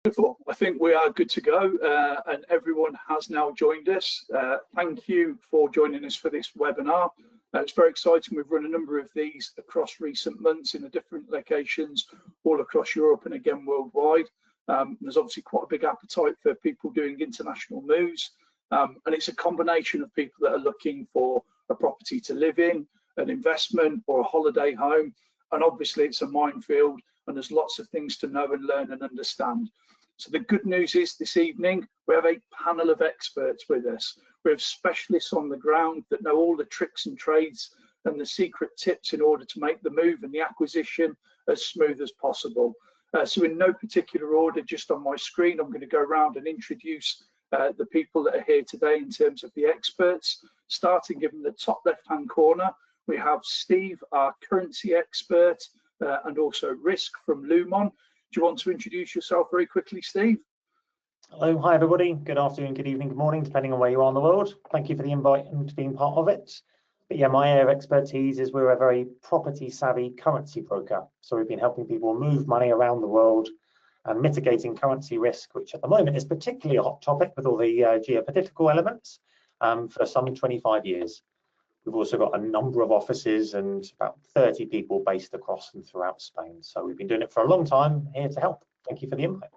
Wonderful. I think we are good to go, and everyone has now joined us. Thank you for joining us for this webinar. It's very exciting. We've run a number of these across recent months in the different locations all across Europe and again worldwide. There's obviously quite a big appetite for people doing international moves, and it's a combination of people that are looking for a property to live in, an investment or a holiday home, and obviously it's a minefield and there's lots of things to know and learn and understand. So the good news is this evening we have a panel of experts with us. We have specialists on the ground that know all the tricks and trades and the secret tips in order to make the move and the acquisition as smooth as possible. So in no particular order, just on my screen, I'm going to go around and introduce the people that are here today in terms of the experts. Starting in the top left-hand corner, we have Steve, our currency expert, and also Risk from Lumon. Do you want to introduce yourself very quickly, Steve? Hello, hi everybody. Good afternoon, good evening, good morning, depending on where you are in the world. Thank you for the invite and being part of it. But yeah, my area of expertise is we're a very property savvy currency broker. So we've been helping people move money around the world and mitigating currency risk, which at the moment is particularly a hot topic with all the geopolitical elements for some 25 years. We've also got a number of offices and about 30 people based across and throughout Spain. So we've been doing it for a long time, here to help. Thank you for the invite.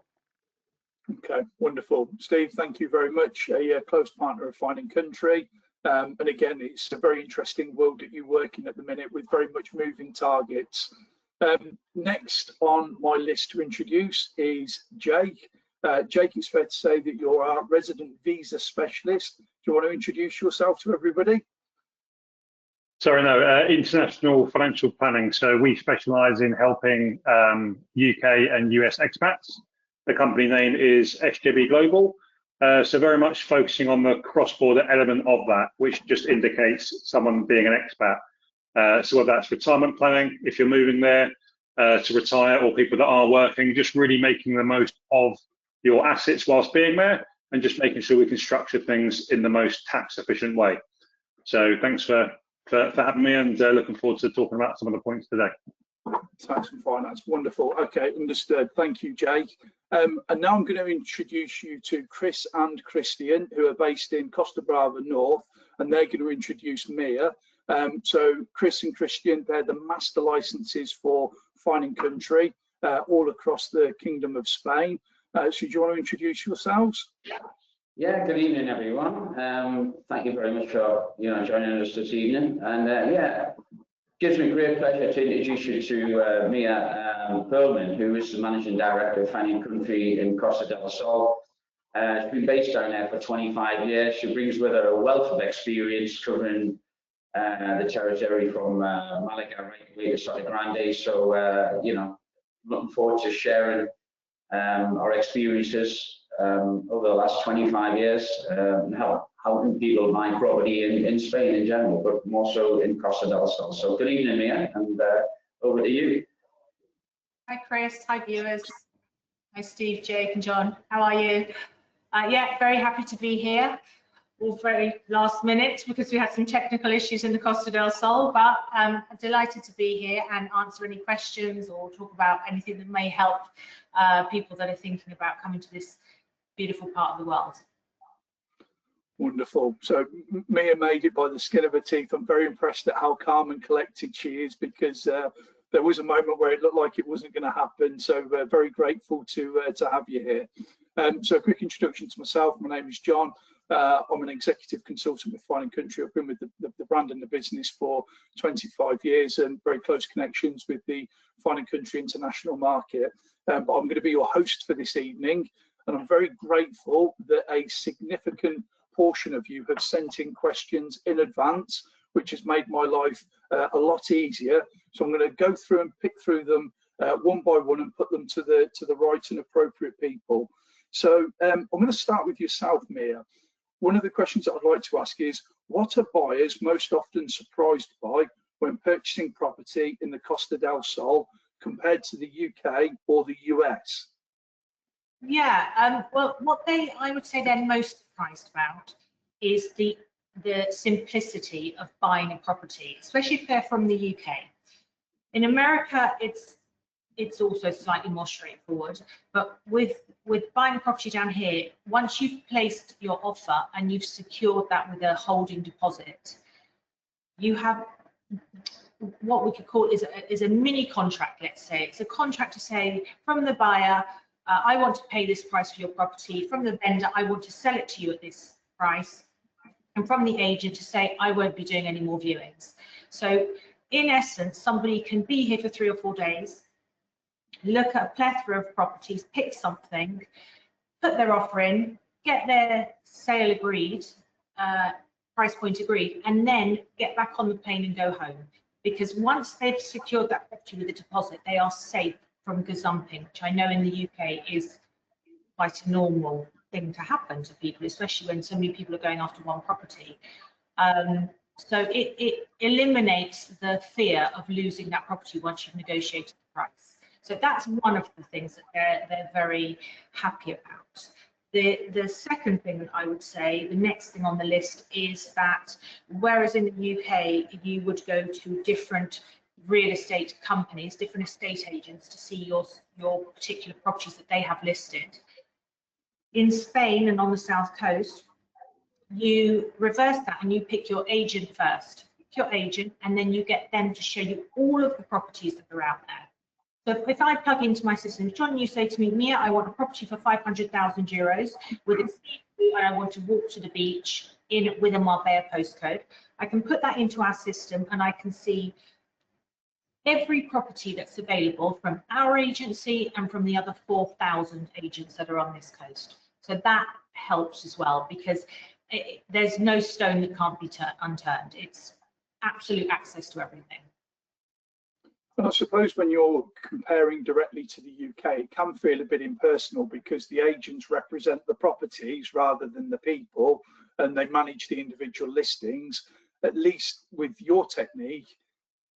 Okay, wonderful. Steve, thank you very much. A close partner of Fine & Country. And again, it's a very interesting world that you work in at the minute with very much moving targets. Next on my list to introduce is Jake. Jake, it's fair to say that you're our resident visa specialist. Do you want to introduce yourself to everybody? Sorry, no, international financial planning. So we specialise in helping UK and US expats. The company name is SJB Global. So very much focusing on the cross-border element of that, which just indicates someone being an expat. So whether that's retirement planning, if you're moving there to retire, or people that are working, just really making the most of your assets whilst being there, and just making sure we can structure things in the most tax efficient way. So thanks for having me, and looking forward to talking about some of the points today. Tax and finance, wonderful. Okay, understood. Thank you, Jake. And now I'm going to introduce you to Chris and Christian, who are based in Costa Brava North, and they're going to introduce Mia. So Chris and Christian, they're the master licenses for Fine & Country all across the Kingdom of Spain. So do you want to introduce yourselves? Yeah, good evening, everyone. Thank you very much for joining us this evening. And yeah, gives me great pleasure to introduce you to Mia Perlman, who is the Managing Director of Fine & Country in Costa del Sol. She's been based down there for 25 years. She brings with her a wealth of experience covering the territory from Malaga right away to Sota Grande. So, looking forward to sharing our experiences over the last 25 years, helping people buy property in Spain in general, but more so in Costa del Sol. So good evening, Mia, and over to you. Hi, Chris. Hi, viewers. Hi, Steve, Jake, and John. How are you? Yeah, very happy to be here. All very last minute because we had some technical issues in the Costa del Sol, but I'm delighted to be here and answer any questions or talk about anything that may help people that are thinking about coming to this beautiful part of the world. Wonderful. So Mia made it by the skin of her teeth. I'm very impressed at how calm and collected she is, because there was a moment where it looked like it wasn't going to happen. So very grateful to have you here. So a quick introduction to myself. My name is John. I'm an executive consultant with Fine & Country. I've been with the brand and the business for 25 years and very close connections with the Fine & Country international market. But I'm going to be your host for this evening, and I'm very grateful that a significant portion of you have sent in questions in advance, which has made my life a lot easier. So I'm going to go through and pick through them one by one and put them to the right and appropriate people. So I'm going to start with yourself, Mia. One of the questions that I'd like to ask is, what are buyers most often surprised by when purchasing property in the Costa del Sol compared to the UK or the US? Yeah, well, what I would say they're most surprised about is the simplicity of buying a property, especially if they're from the UK. In America, it's it's also slightly more straightforward. But with buying a property down here, once you've placed your offer and you've secured that with a holding deposit, you have what we could call is a mini contract. Let's say it's a contract to say from the buyer, I want to pay this price for your property. From the vendor, I want to sell it to you at this price. And from the agent to say, I won't be doing any more viewings. So in essence, somebody can be here for 3 or 4 days, look at a plethora of properties, pick something, put their offer in, get their sale agreed, price point agreed, and then get back on the plane and go home. Because once they've secured that property with a deposit, they are safe from gazumping, which I know in the UK is quite a normal thing to happen to people, especially when so many people are going after one property. So it eliminates the fear of losing that property once you've negotiated the price. So that's one of the things that they're very happy about. The second thing that I would say, the next thing on the list, is that whereas in the UK you would go to different real estate companies, different estate agents to see your particular properties that they have listed, in Spain and on the south coast, you reverse that and you pick your agent first. Pick your agent, and then you get them to show you all of the properties that are out there. So if I plug into my system, John, you say to me, Mia, I want a property for 500,000 euros with a sea view, and I want to walk to the beach with a Marbella postcode. I can put that into our system and I can see every property that's available from our agency and from the other 4,000 agents that are on this coast. So that helps as well, because there's no stone that can't be unturned. It's absolute access to everything. And I suppose when you're comparing directly to the UK, it can feel a bit impersonal because the agents represent the properties rather than the people, and they manage the individual listings. At least with your technique,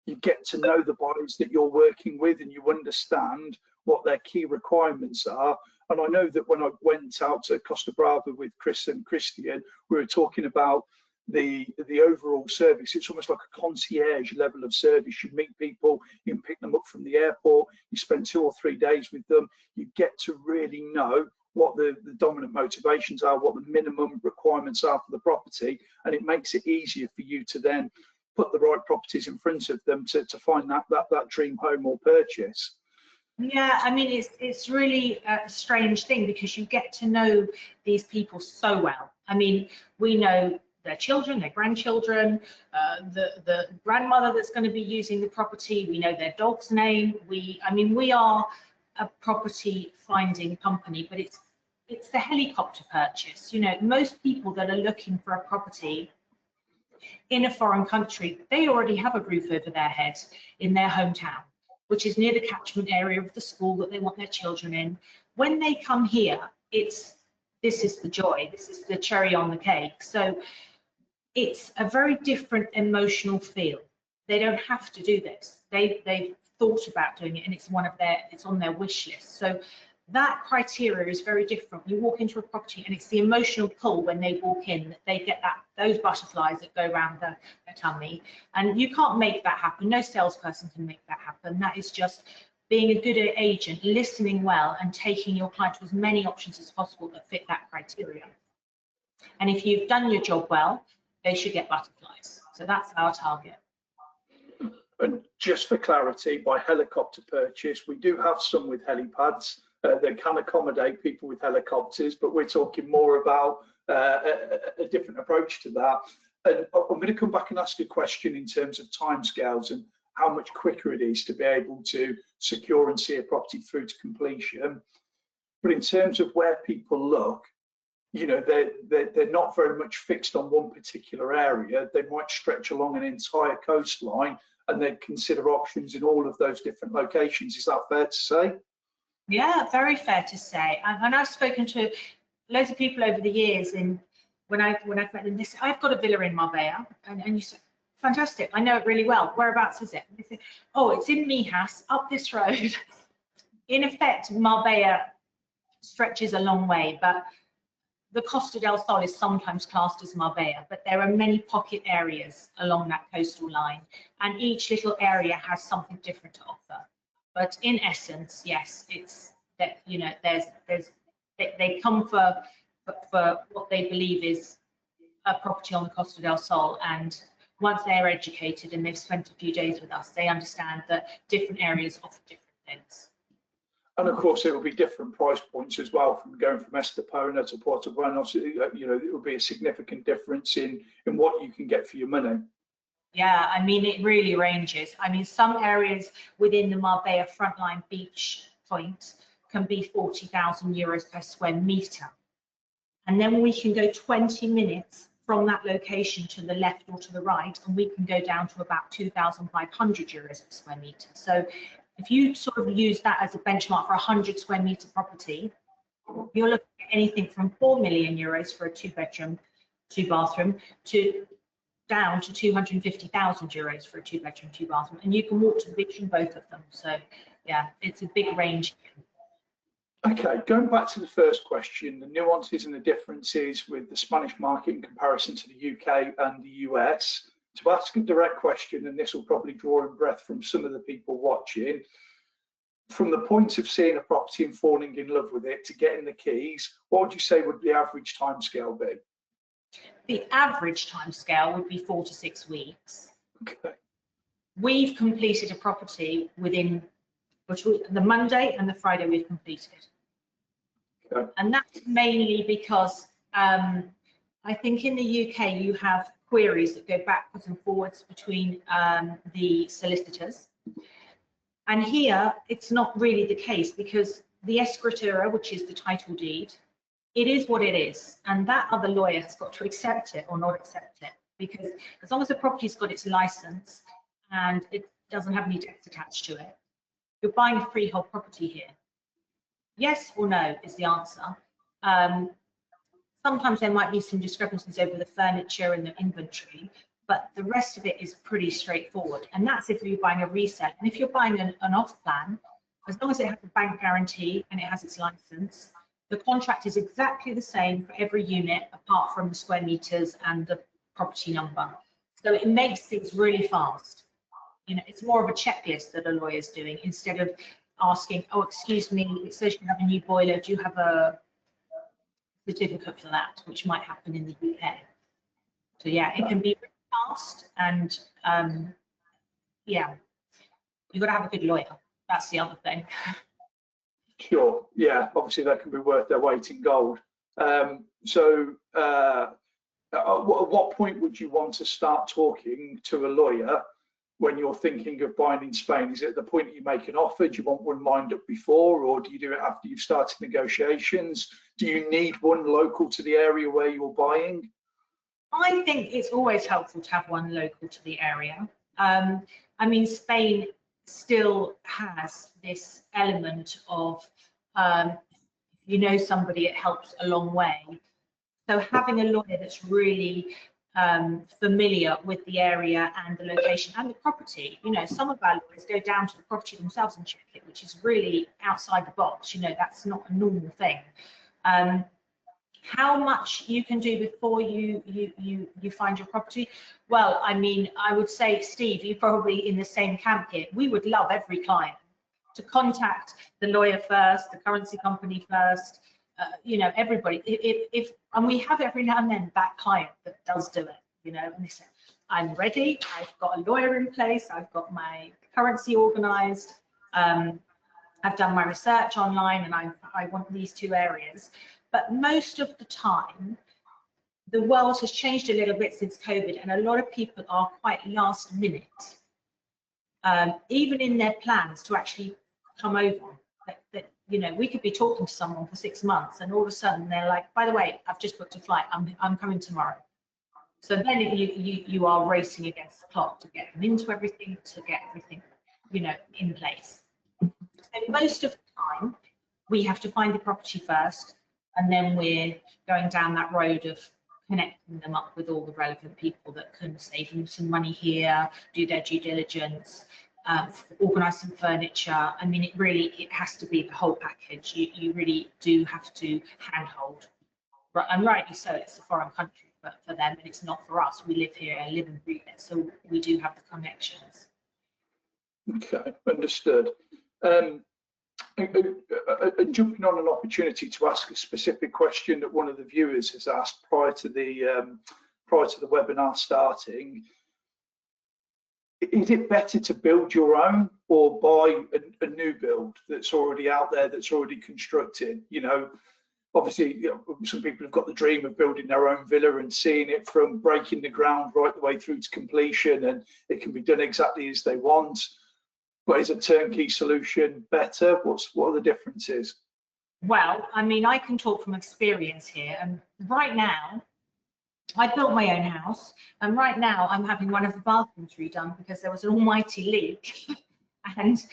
you get to know the buyers that you're working with and you understand what their key requirements are. And I know that when I went out to Costa Brava with Chris and Christian, we were talking about the overall service. It's almost like a concierge level of service. You meet people, you can pick them up from the airport, you spend 2 or 3 days with them, you get to really know what the dominant motivations are, what the minimum requirements are for the property, and it makes it easier for you to then put the right properties in front of them to find that dream home or purchase. Yeah, I mean, it's really a strange thing because you get to know these people so well. I mean, we know their children, their grandchildren, the grandmother that's going to be using the property. We know their dog's name. I mean, we are a property finding company, but it's the helicopter purchase. You know, most people that are looking for a property in a foreign country, they already have a roof over their head in their hometown, which is near the catchment area of the school that they want their children in. When they come here, this is the joy, this is the cherry on the cake. So it's a very different emotional feel. They don't have to do this. They've thought about doing it, and it's on their wish list. So that criteria is very different. You walk into a property and it's the emotional pull when they walk in, that they get those butterflies that go around their tummy, and you can't make that happen. No salesperson can make that happen. That is just being a good agent, listening well and taking your client to as many options as possible that fit that criteria. And if you've done your job well, they should get butterflies. So that's our target. And just for clarity, by helicopter purchase, we do have some with helipads. They can accommodate people with helicopters, but we're talking more about a different approach to that. And I'm going to come back and ask a question in terms of timescales and how much quicker it is to be able to secure and see a property through to completion. But in terms of where people look, you know, they're not very much fixed on one particular area. They might stretch along an entire coastline and they'd consider options in all of those different locations. Is that fair to say? Yeah, very fair to say. And I've spoken to loads of people over the years, and when I've met them, they say, I've got a villa in Marbella, and you say, fantastic, I know it really well. Whereabouts is it? And they say, oh, it's in Mijas, up this road. In effect, Marbella stretches a long way, but the Costa del Sol is sometimes classed as Marbella, but there are many pocket areas along that coastal line, and each little area has something different to offer. But in essence, yes, it's that, you know, they come for what they believe is a property on the Costa del Sol, and once they're educated and they've spent a few days with us, they understand that different areas offer different things. And of course, it will be different price points as well, from going from Estepona to Puerto Buenos. You know, it will be a significant difference in what you can get for your money. Yeah, I mean, it really ranges. I mean, some areas within the Marbella Frontline Beach Point can be 40,000 euros per square metre. And then we can go 20 minutes from that location to the left or to the right, and we can go down to about 2,500 euros per square metre. So if you sort of use that as a benchmark for a 100 square metre property, you're looking at anything from 4 million euros for a 2-bedroom, 2-bathroom to down to 250,000 euros for a 2-bedroom, 2-bathroom, and you can walk to the beach in both of them. So yeah, it's a big range. Okay, going back to the first question, the nuances and the differences with the Spanish market in comparison to the UK and the US. To ask a direct question, and this will probably draw in breath from some of the people watching, from the point of seeing a property and falling in love with it to getting the keys, what would you say would the average timescale be? The average timescale would be 4 to 6 weeks. Okay. We've completed a property within the Monday and the Friday we've completed. Okay. And that's mainly because I think in the UK you have queries that go backwards and forwards between the solicitors. And here it's not really the case, because the escritura, which is the title deed, it is what it is, and that other lawyer has got to accept it or not accept it, because as long as the property's got its license and it doesn't have any debts attached to it, you're buying a freehold property here. Yes or no is the answer. Sometimes there might be some discrepancies over the furniture and the inventory, but the rest of it is pretty straightforward. And that's if you're buying a resale. And if you're buying an off plan, as long as it has a bank guarantee and it has its license, the contract is exactly the same for every unit, apart from the square meters and the property number. So it makes things really fast. You know, it's more of a checklist that a lawyer's doing, instead of asking, oh, excuse me, it says you have a new boiler, do you have a certificate for that, which might happen in the UK. So yeah, it can be really fast, and yeah, you've got to have a good lawyer. That's the other thing. Sure. Yeah. Obviously, that can be worth their weight in gold. At what point would you want to start talking to a lawyer when you're thinking of buying in Spain? Is it at the point that you make an offer? Do you want one lined up before, or do you do it after you've started negotiations? Do you need one local to the area where you're buying? I think it's always helpful to have one local to the area. I mean, Spain still has this element of, if you know somebody, it helps a long way. So having a lawyer that's really familiar with the area and the location and the property. You know, some of our lawyers go down to the property themselves and check it, which is really outside the box. You know, that's not a normal thing. How much you can do before you find your property? Well, I mean, I would say, Steve, you're probably in the same camp here. We would love every client to contact the lawyer first, the currency company first, you know, everybody. And we have every now and then that client that does do it, you know, and they say, I'm ready, I've got a lawyer in place, I've got my currency organized, I've done my research online, and I want these 2 areas. But most of the time, the world has changed a little bit since COVID, and a lot of people are quite last minute, even in their plans to actually come over. That you know, we could be talking to someone for 6 months, and all of a sudden they're like, by the way, I've just booked a flight, I'm coming tomorrow. So then you are racing against the clock to get them into everything, to get everything, you know, in place. So most of the time, we have to find the property first, and then we're going down that road of connecting them up with all the relevant people that can save them some money here, do their due diligence, organise some furniture. I mean, it has to be the whole package. You really do have to handhold. Right, and rightly so, it's a foreign country for them, and it's not for us. We live here, live and breathe it, so we do have the connections. Okay, understood. And jumping on an opportunity to ask a specific question that one of the viewers has asked prior to the webinar starting, is it better to build your own or buy a new build that's already out there, that's already constructed? You know, obviously, you know, some people have got the dream of building their own villa and seeing it from breaking the ground right the way through to completion, and it can be done exactly as they want. But is a turnkey solution better? What are the differences? Well, I mean, I can talk from experience here, and right now, I built my own house, and right now I'm having one of the bathrooms redone because there was an almighty leak, and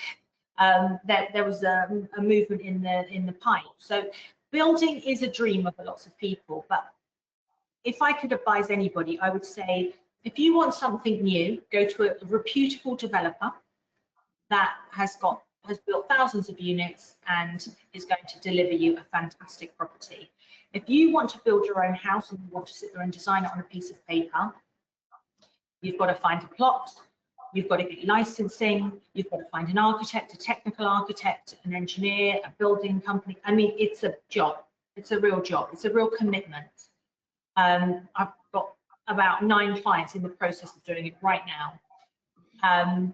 there was a movement in the pipe. So building is a dream of lots of people, but if I could advise anybody, I would say if you want something new, go to a reputable developer that has built thousands of units and is going to deliver you a fantastic property. If you want to build your own house and you want to sit there and design it on a piece of paper, you've got to find a plot, you've got to get licensing, you've got to find an architect, a technical architect, an engineer, a building company. I mean, it's a job. It's a real job. It's a real commitment. I've got about 9 clients in the process of doing it right now.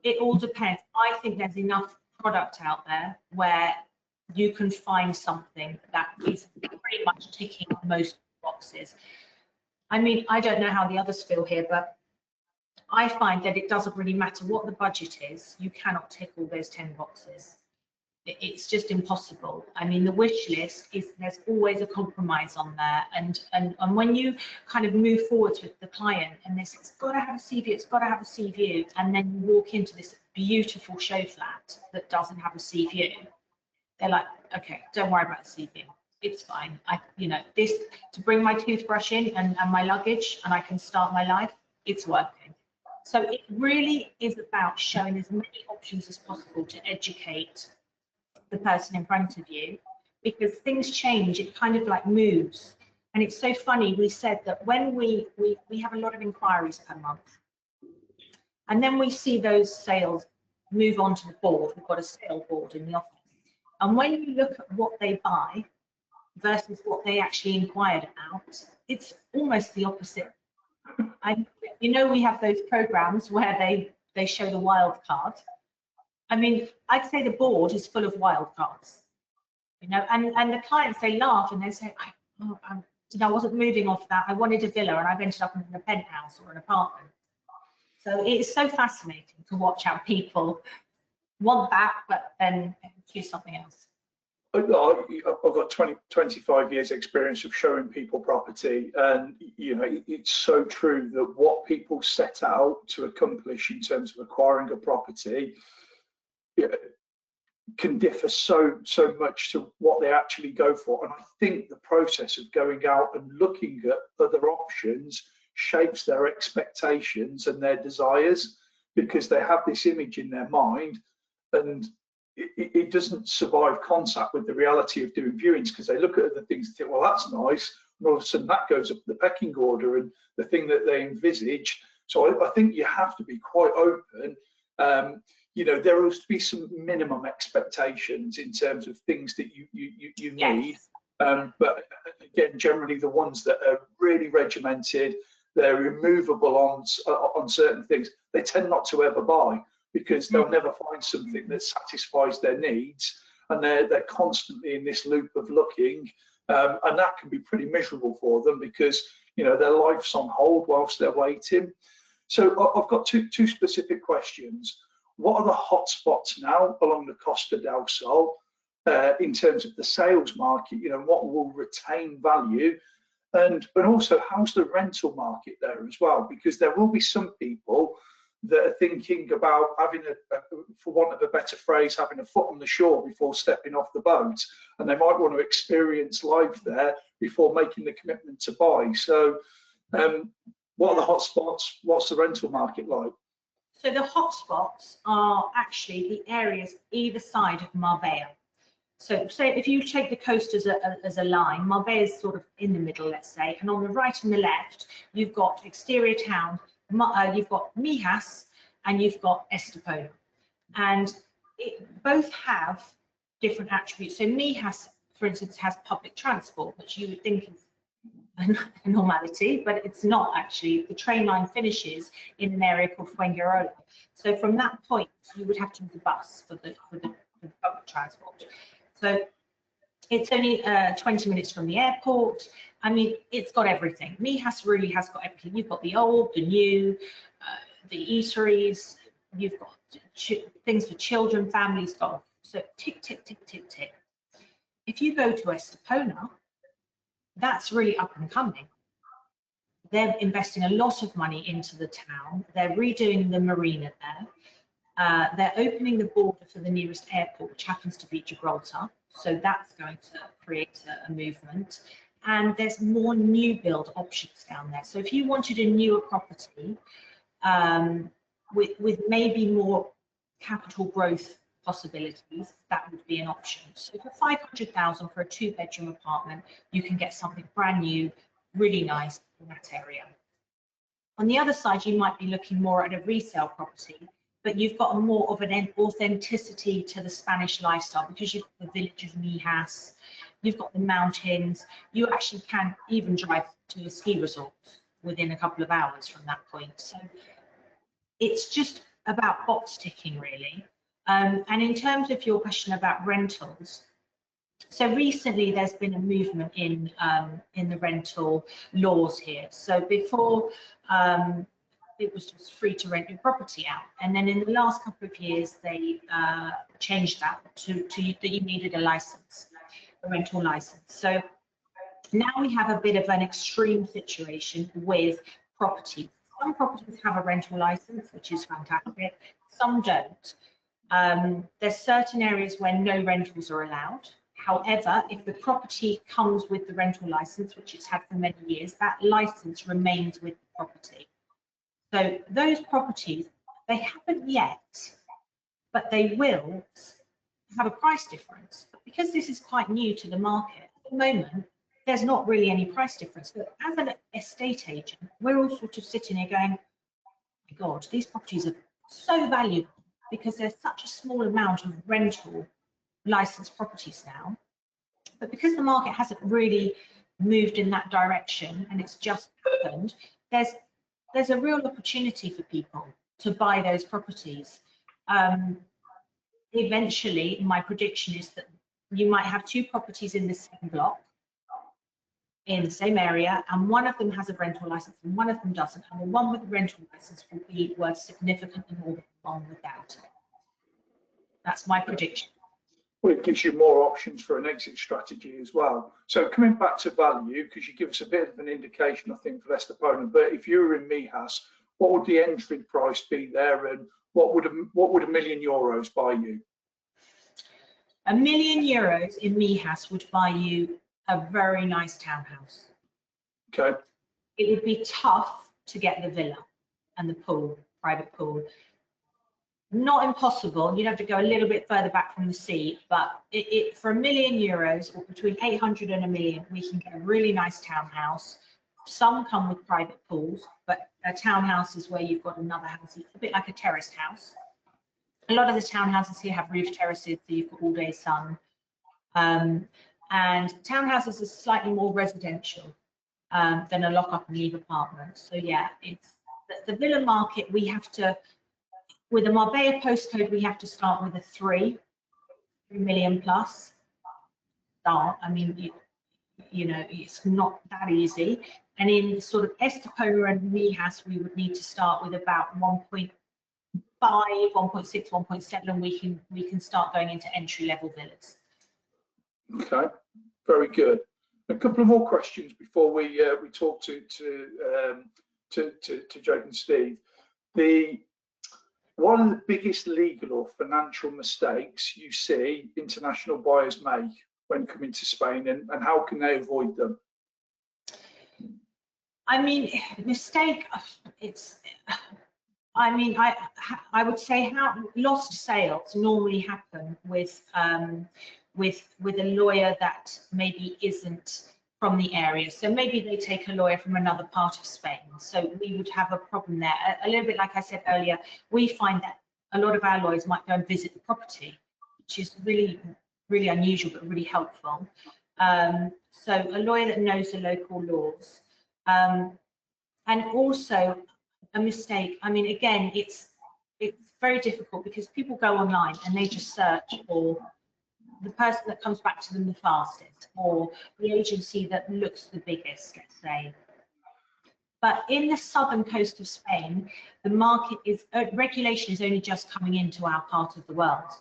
It all depends. I think there's enough product out there where you can find something that is pretty much ticking most boxes. I mean, I don't know how the others feel here, but I find that it doesn't really matter what the budget is. You cannot tick all those 10 boxes. It's just impossible. I mean, the wish list is, there's always a compromise on there. And when you kind of move forwards with the client and they say, it's got to have a sea view, it's got to have a sea view, and then you walk into this beautiful show flat that doesn't have a sea view, they're like, okay, don't worry about the sea view. It's fine. You know, this, to bring my toothbrush in and my luggage and I can start my life, it's working. So it really is about showing as many options as possible to educate the person in front of you, because things change, it kind of like moves. And it's so funny, we said that when we have a lot of inquiries per month, and then we see those sales move on to the board. We've got a sale board in the office, and when you look at what they buy versus what they actually inquired about, it's almost the opposite. You know, we have those programs where they show the wild card. I mean, I'd say the board is full of wild cards, you know, and the clients, they laugh and they say, I wasn't moving off that. I wanted a villa and I've ended up in a penthouse or an apartment. So it's so fascinating to watch how people want that, but then choose something else. I've got 25 years experience of showing people property, and you know, it's so true that what people set out to accomplish in terms of acquiring a property can differ so much to what they actually go for. And I think the process of going out and looking at other options shapes their expectations and their desires, because they have this image in their mind and it doesn't survive contact with the reality of doing viewings, because they look at other things and think, well, that's nice, and all of a sudden that goes up the pecking order and the thing that they envisage. So I think you have to be quite open. You know, there will be some minimum expectations in terms of things that you need. Yes. But again, generally the ones that are really regimented, they're immovable on certain things, they tend not to ever buy, because they'll never find something that satisfies their needs, and they're constantly in this loop of looking, and that can be pretty miserable for them, because you know their life's on hold whilst they're waiting. So I've got two specific questions. What are the hotspots now along the Costa del Sol in terms of the sales market? You know, what will retain value, and also how's the rental market there as well? Because there will be some people that are thinking about having for want of a better phrase, having a foot on the shore before stepping off the boat, and they might want to experience life there before making the commitment to buy. So, what are the hotspots? What's the rental market like? So the hotspots are actually the areas either side of Marbella. So say if you take the coast as a line, Marbella is sort of in the middle, let's say, and on the right and the left, you've got exterior town, you've got Mijas, and you've got Estepona. And both have different attributes. So Mijas, for instance, has public transport, which you would think is a normality, but it's not actually. The train line finishes in an area called Fuengirola. So from that point, you would have to use the bus for the public transport. So it's only 20 minutes from the airport. I mean, it's got everything. Mijas really has got everything. You've got the old, the new, the eateries, you've got things for children, families, golf. So tick, tick, tick, tick, tick. If you go to Estepona, that's really up and coming. They're investing a lot of money into the town. They're redoing the marina there. They're opening the border for the nearest airport, which happens to be Gibraltar. So that's going to create a movement. And there's more new build options down there. So if you wanted a newer property with maybe more capital growth possibilities, that would be an option. So for 500,000 for a 2-bedroom apartment, you can get something brand new, really nice in that area. On the other side, you might be looking more at a resale property, but you've got more of an authenticity to the Spanish lifestyle because you've got the village of Mijas, you've got the mountains, you actually can even drive to a ski resort within a couple of hours from that point. So it's just about box ticking, really. And in terms of your question about rentals, so recently there's been a movement in the rental laws here. So before it was just free to rent your property out, and then in the last couple of years they changed that to that you needed a license, a rental license. So now we have a bit of an extreme situation with properties. Some properties have a rental license, which is fantastic. Some don't. There's certain areas where no rentals are allowed. However, if the property comes with the rental license, which it's had for many years, that license remains with the property. So those properties, they haven't yet, but they will have a price difference. But because this is quite new to the market, at the moment, there's not really any price difference. But as an estate agent, we're all sort of sitting here going, oh my God, these properties are so valuable because there's such a small amount of rental licensed properties now. But because the market hasn't really moved in that direction and it's just happened, there's a real opportunity for people to buy those properties. Eventually, my prediction is that you might have 2 properties in the same block, in the same area, and one of them has a rental license and one of them doesn't. And the one with the rental license will be worth significantly more than the one without it. That's my prediction. Well, it gives you more options for an exit strategy as well. So coming back to value, because you give us a bit of an indication, I think, for Estepona, but if you were in Mijas, what would the entry price be there, and what would €1 million buy you? €1 million in Mijas would buy you a very nice townhouse. Okay. It would be tough to get the villa and the pool, private pool. Not impossible. You'd have to go a little bit further back from the sea, but for €1 million, or between 800 and 1 million, we can get a really nice townhouse. Some come with private pools, but a townhouse is where you've got another house. It's a bit like a terraced house. A lot of the townhouses here have roof terraces, so you've got all day sun. And townhouses are slightly more residential than a lock up and leave apartment. So yeah, it's the villa market. We have to, with a Marbella postcode, we have to start with a 3 million plus start. I mean, you know, it's not that easy. And in sort of Estepona and Mijas, we would need to start with about 1.5, 1.6, 1.7. We can start going into entry level villas. Okay, very good. A couple of more questions before we talk to Jake and Steve. One of the biggest legal or financial mistakes you see international buyers make when coming to Spain, and how can they avoid them? I mean, mistake. I would say how lost sales normally happen with a lawyer that maybe isn't from the area. So maybe they take a lawyer from another part of Spain. So we would have a problem there. A little bit like I said earlier, we find that a lot of our lawyers might go and visit the property, which is really, really unusual, but really helpful. So a lawyer that knows the local laws, and also a mistake. I mean, again, it's very difficult because people go online and they just search for the person that comes back to them the fastest, or the agency that looks the biggest, let's say. But in the southern coast of Spain, the market is, regulation is only just coming into our part of the world.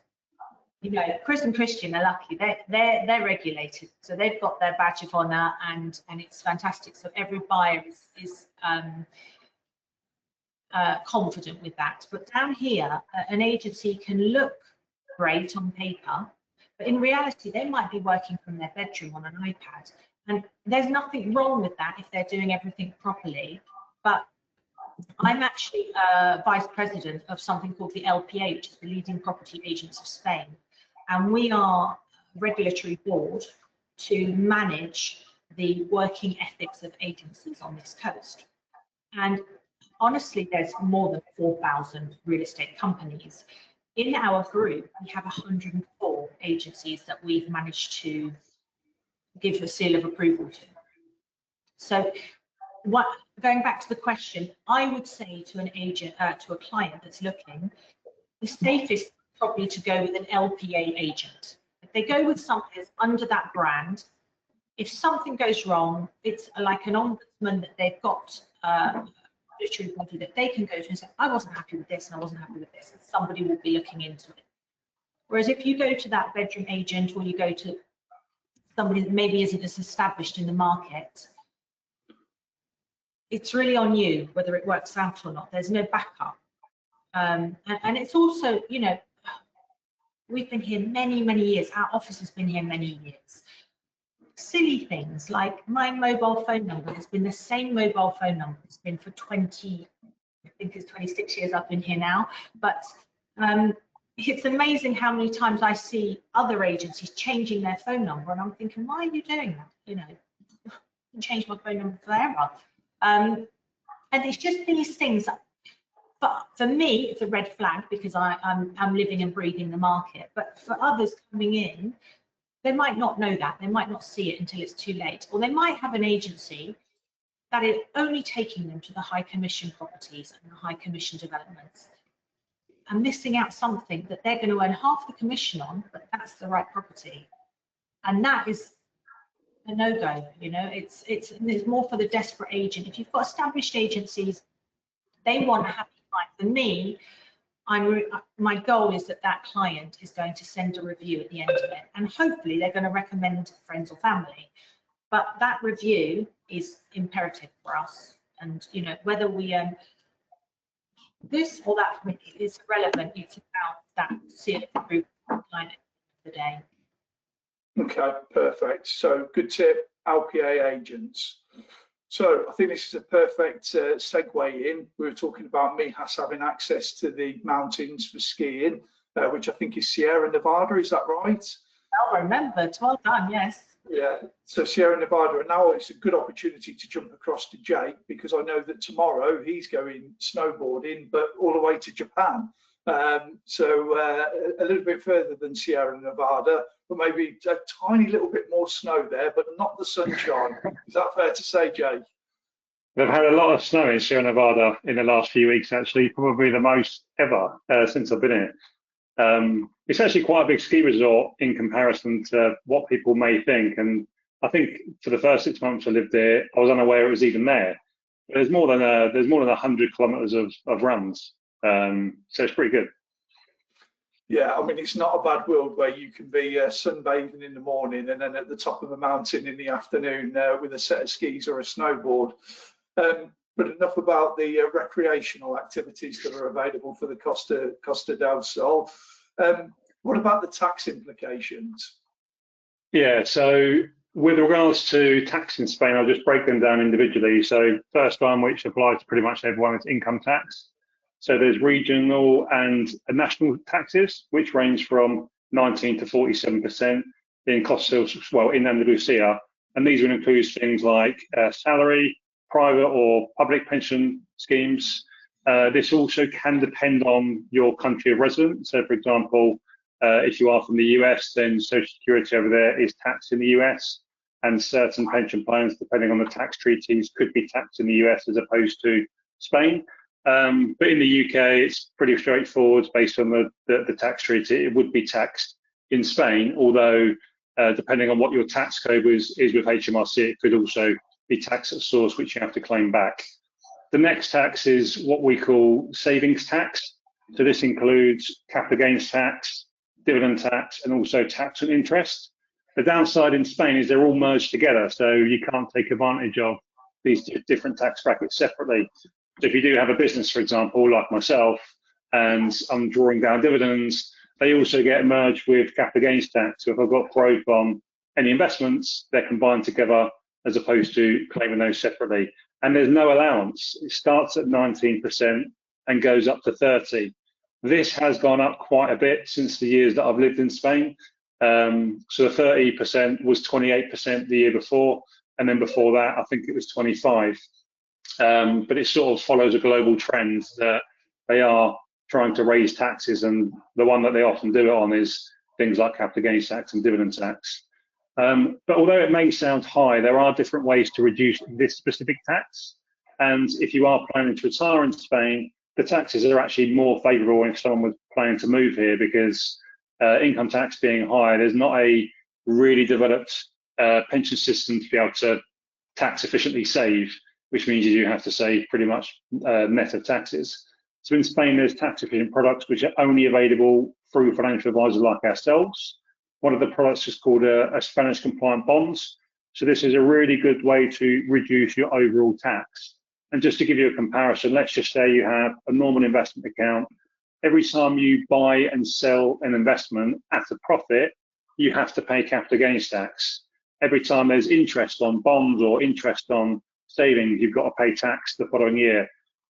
You know, Chris and Christian are lucky; they're regulated, so they've got their badge of honour, and it's fantastic. So every buyer is confident with that. But down here, an agency can look great on paper, but in reality, they might be working from their bedroom on an iPad. And there's nothing wrong with that if they're doing everything properly. But I'm actually vice president of something called the LPA, which is the Leading Property Agents of Spain. And we are a regulatory board to manage the working ethics of agencies on this coast. And honestly, there's more than 4,000 real estate companies. In our group, we have 104 agencies that we've managed to give a seal of approval to. So going back to the question, I would say to an agent, to a client that's looking, the safest probably to go with an LPA agent. If they go with something that's under that brand, if something goes wrong, it's like an ombudsman that they've got literary body that they can go to and say, I wasn't happy with this and I wasn't happy with this, and somebody will be looking into it. Whereas if you go to that bedroom agent, or you go to somebody that maybe isn't as established in the market, it's really on you whether it works out or not. There's no backup. And it's also, you know, we've been here many, many years. Our office has been here many years. Silly things like my mobile phone number has been the same mobile phone number. It's been for 20, I think it's 26 years I've been here now. But it's amazing how many times I see other agencies changing their phone number, and I'm thinking, why are you doing that? You know, change my phone number forever. And it's just these things. But for me, it's a red flag because I'm living and breathing the market. But for others coming in, they might not know that. They might not see it until it's too late. Or they might have an agency that is only taking them to the high commission properties and the high commission developments, and missing out something that they're going to earn half the commission on, but that's the right property. And that is a no-go. You know, it's more for the desperate agent. If you've got established agencies, they want a happy client. For me, my goal is that that client is going to send a review at the end of it, and hopefully they're going to recommend to friends or family. But that review is imperative for us, and you know, whether we this or that is irrelevant. It's about that seal of approval for the client at the end of the day. Okay, perfect. So good tip, LPA agents. So I think this is a perfect segue in. We were talking about Mijas having access to the mountains for skiing, which I think is Sierra Nevada, is that right? Well remembered, well done, yes. Yeah, so Sierra Nevada, and now it's a good opportunity to jump across to Jake, because I know that tomorrow he's going snowboarding, but all the way to Japan. So a little bit further than Sierra Nevada, but maybe a tiny little bit more snow there, but not the sunshine. Is that fair to say, Jake? They've had a lot of snow in Sierra Nevada in the last few weeks, actually, probably the most ever since I've been here. It's actually quite a big ski resort in comparison to what people may think. And I think for the first 6 months I lived there, I was unaware it was even there. But there's more than 100 kilometers of runs. So it's pretty good. Yeah, I mean, it's not a bad world where you can be sunbathing in the morning and then at the top of a mountain in the afternoon with a set of skis or a snowboard. But enough about the recreational activities that are available for the Costa del Sol. What about the tax implications? Yeah, so with regards to tax in Spain, I'll just break them down individually. So first one, which applies to pretty much everyone, is income tax. So there's regional and national taxes, which range from 19 to 47% in Costa, well, in Andalusia. And these would include things like salary, private or public pension schemes, This also can depend on your country of residence. So, for example, if you are from the US, then Social Security over there is taxed in the US, and certain pension plans, depending on the tax treaties, could be taxed in the US as opposed to Spain. But in the UK, it's pretty straightforward based on the tax treaty. It would be taxed in Spain, although depending on what your tax code is with HMRC, it could also be taxed at source, which you have to claim back. The next tax is what we call savings tax. So this includes capital gains tax, dividend tax, and also tax on interest. The downside in Spain is they're all merged together, so you can't take advantage of these different tax brackets separately. So if you do have a business, for example, like myself, and I'm drawing down dividends, they also get merged with capital gains tax. So if I've got growth on any investments, they're combined together as opposed to claiming those separately. And there's no allowance. It starts at 19% and goes up to 30%. This has gone up quite a bit since the years that I've lived in Spain. So the 30% was 28% the year before, and then before that, I think it was 25%. But it sort of follows a global trend that they are trying to raise taxes, and the one that they often do it on is things like capital gains tax and dividend tax. But although it may sound high, there are different ways to reduce this specific tax. And if you are planning to retire in Spain, the taxes are actually more favourable if someone was planning to move here, because income tax being high, there's not a really developed pension system to be able to tax efficiently save, which means you do have to save pretty much net of taxes. So in Spain, there's tax efficient products which are only available through financial advisors like ourselves. One of the products is called a Spanish compliant bonds. So this is a really good way to reduce your overall tax. And just to give you a comparison, let's just say you have a normal investment account. Every time you buy and sell an investment at a profit, you have to pay capital gains tax. Every time there's interest on bonds or interest on savings, you've got to pay tax the following year.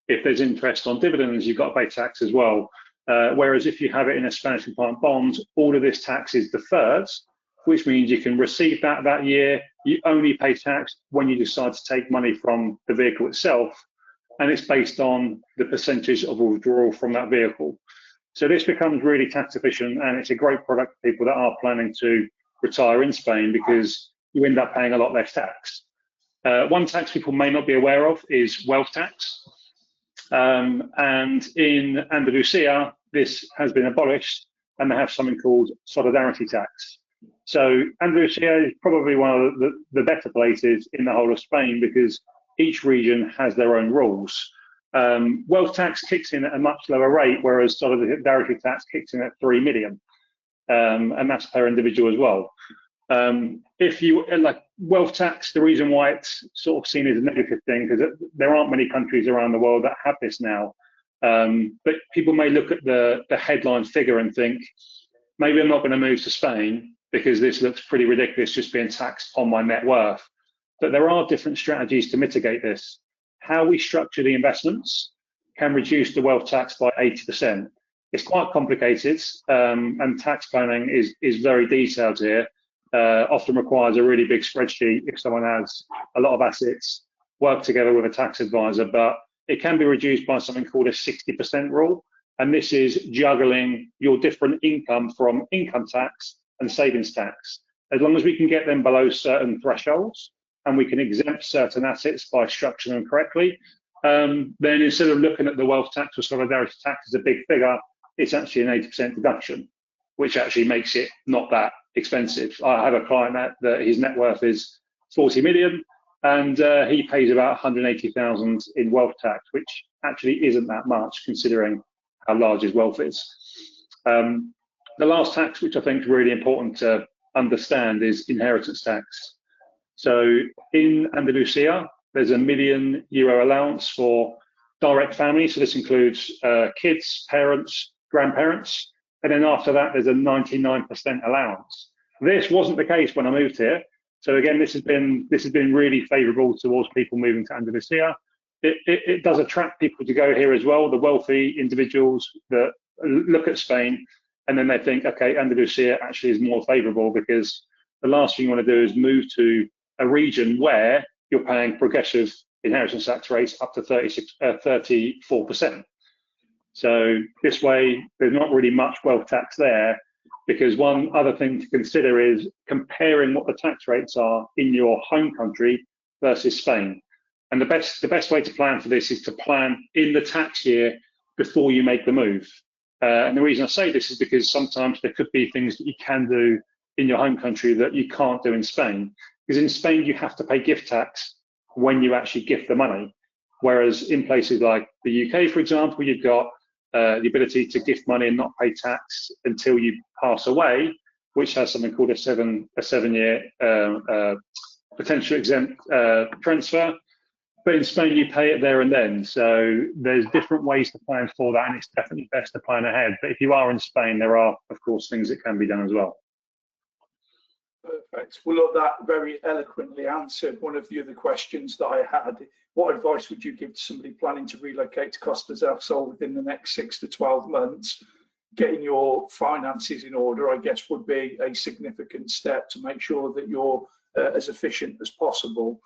If there's interest on dividends, you've got to pay tax as well. Whereas if you have it in a Spanish compliant bond, all of this tax is deferred, which means you can receive that year. You only pay tax when you decide to take money from the vehicle itself, and it's based on the percentage of withdrawal from that vehicle. So this becomes really tax efficient, and it's a great product for people that are planning to retire in Spain, because you end up paying a lot less tax. One tax people may not be aware of is wealth tax. And in Andalusia, this has been abolished, and they have something called solidarity tax. So Andalusia is probably one of the better places in the whole of Spain, because each region has their own rules. Wealth tax kicks in at a much lower rate, whereas solidarity tax kicks in at 3 million, and that's per individual as well. If you like wealth tax, the reason why it's sort of seen as a negative thing, because there aren't many countries around the world that have this now. But people may look at the headline figure and think, maybe I'm not going to move to Spain because this looks pretty ridiculous, just being taxed on my net worth. But there are different strategies to mitigate this. How we structure the investments can reduce the wealth tax by 80%. It's quite complicated, and tax planning is very detailed here. Often requires a really big spreadsheet if someone has a lot of assets, work together with a tax advisor, but it can be reduced by something called a 60% rule. And this is juggling your different income from income tax and savings tax. As long as we can get them below certain thresholds and we can exempt certain assets by structuring them correctly, then instead of looking at the wealth tax or solidarity tax as a big figure, it's actually an 80% deduction, which actually makes it not that expensive. I have a client that his net worth is 40 million, and he pays about 180,000 in wealth tax, which actually isn't that much considering how large his wealth is. The last tax, which I think is really important to understand, is inheritance tax. So in Andalusia, there's a €1 million allowance for direct family. So this includes kids, parents, grandparents. And then after that, there's a 99% allowance. This wasn't the case when I moved here. So again, this has been really favourable towards people moving to Andalusia. It does attract people to go here as well, the wealthy individuals that look at Spain and then they think, okay, Andalusia actually is more favourable, because the last thing you want to do is move to a region where you're paying progressive inheritance tax rates up to 34%. So this way, there's not really much wealth tax there, because one other thing to consider is comparing what the tax rates are in your home country versus Spain. And the best way to plan for this is to plan in the tax year before you make the move. And the reason I say this is because sometimes there could be things that you can do in your home country that you can't do in Spain. Because in Spain, you have to pay gift tax when you actually gift the money. Whereas in places like the UK, for example, you've got the ability to gift money and not pay tax until you pass away, which has something called a seven-year potential exempt transfer. But in Spain, you pay it there and then. So there's different ways to plan for that, and it's definitely best to plan ahead. But if you are in Spain, there are, of course, things that can be done as well. Perfect. Well, look, that very eloquently answered one of the other questions that I had. What advice would you give to somebody planning to relocate to Costa del Sol within the next 6 to 12 months? Getting your finances in order, I guess, would be a significant step to make sure that you're as efficient as possible.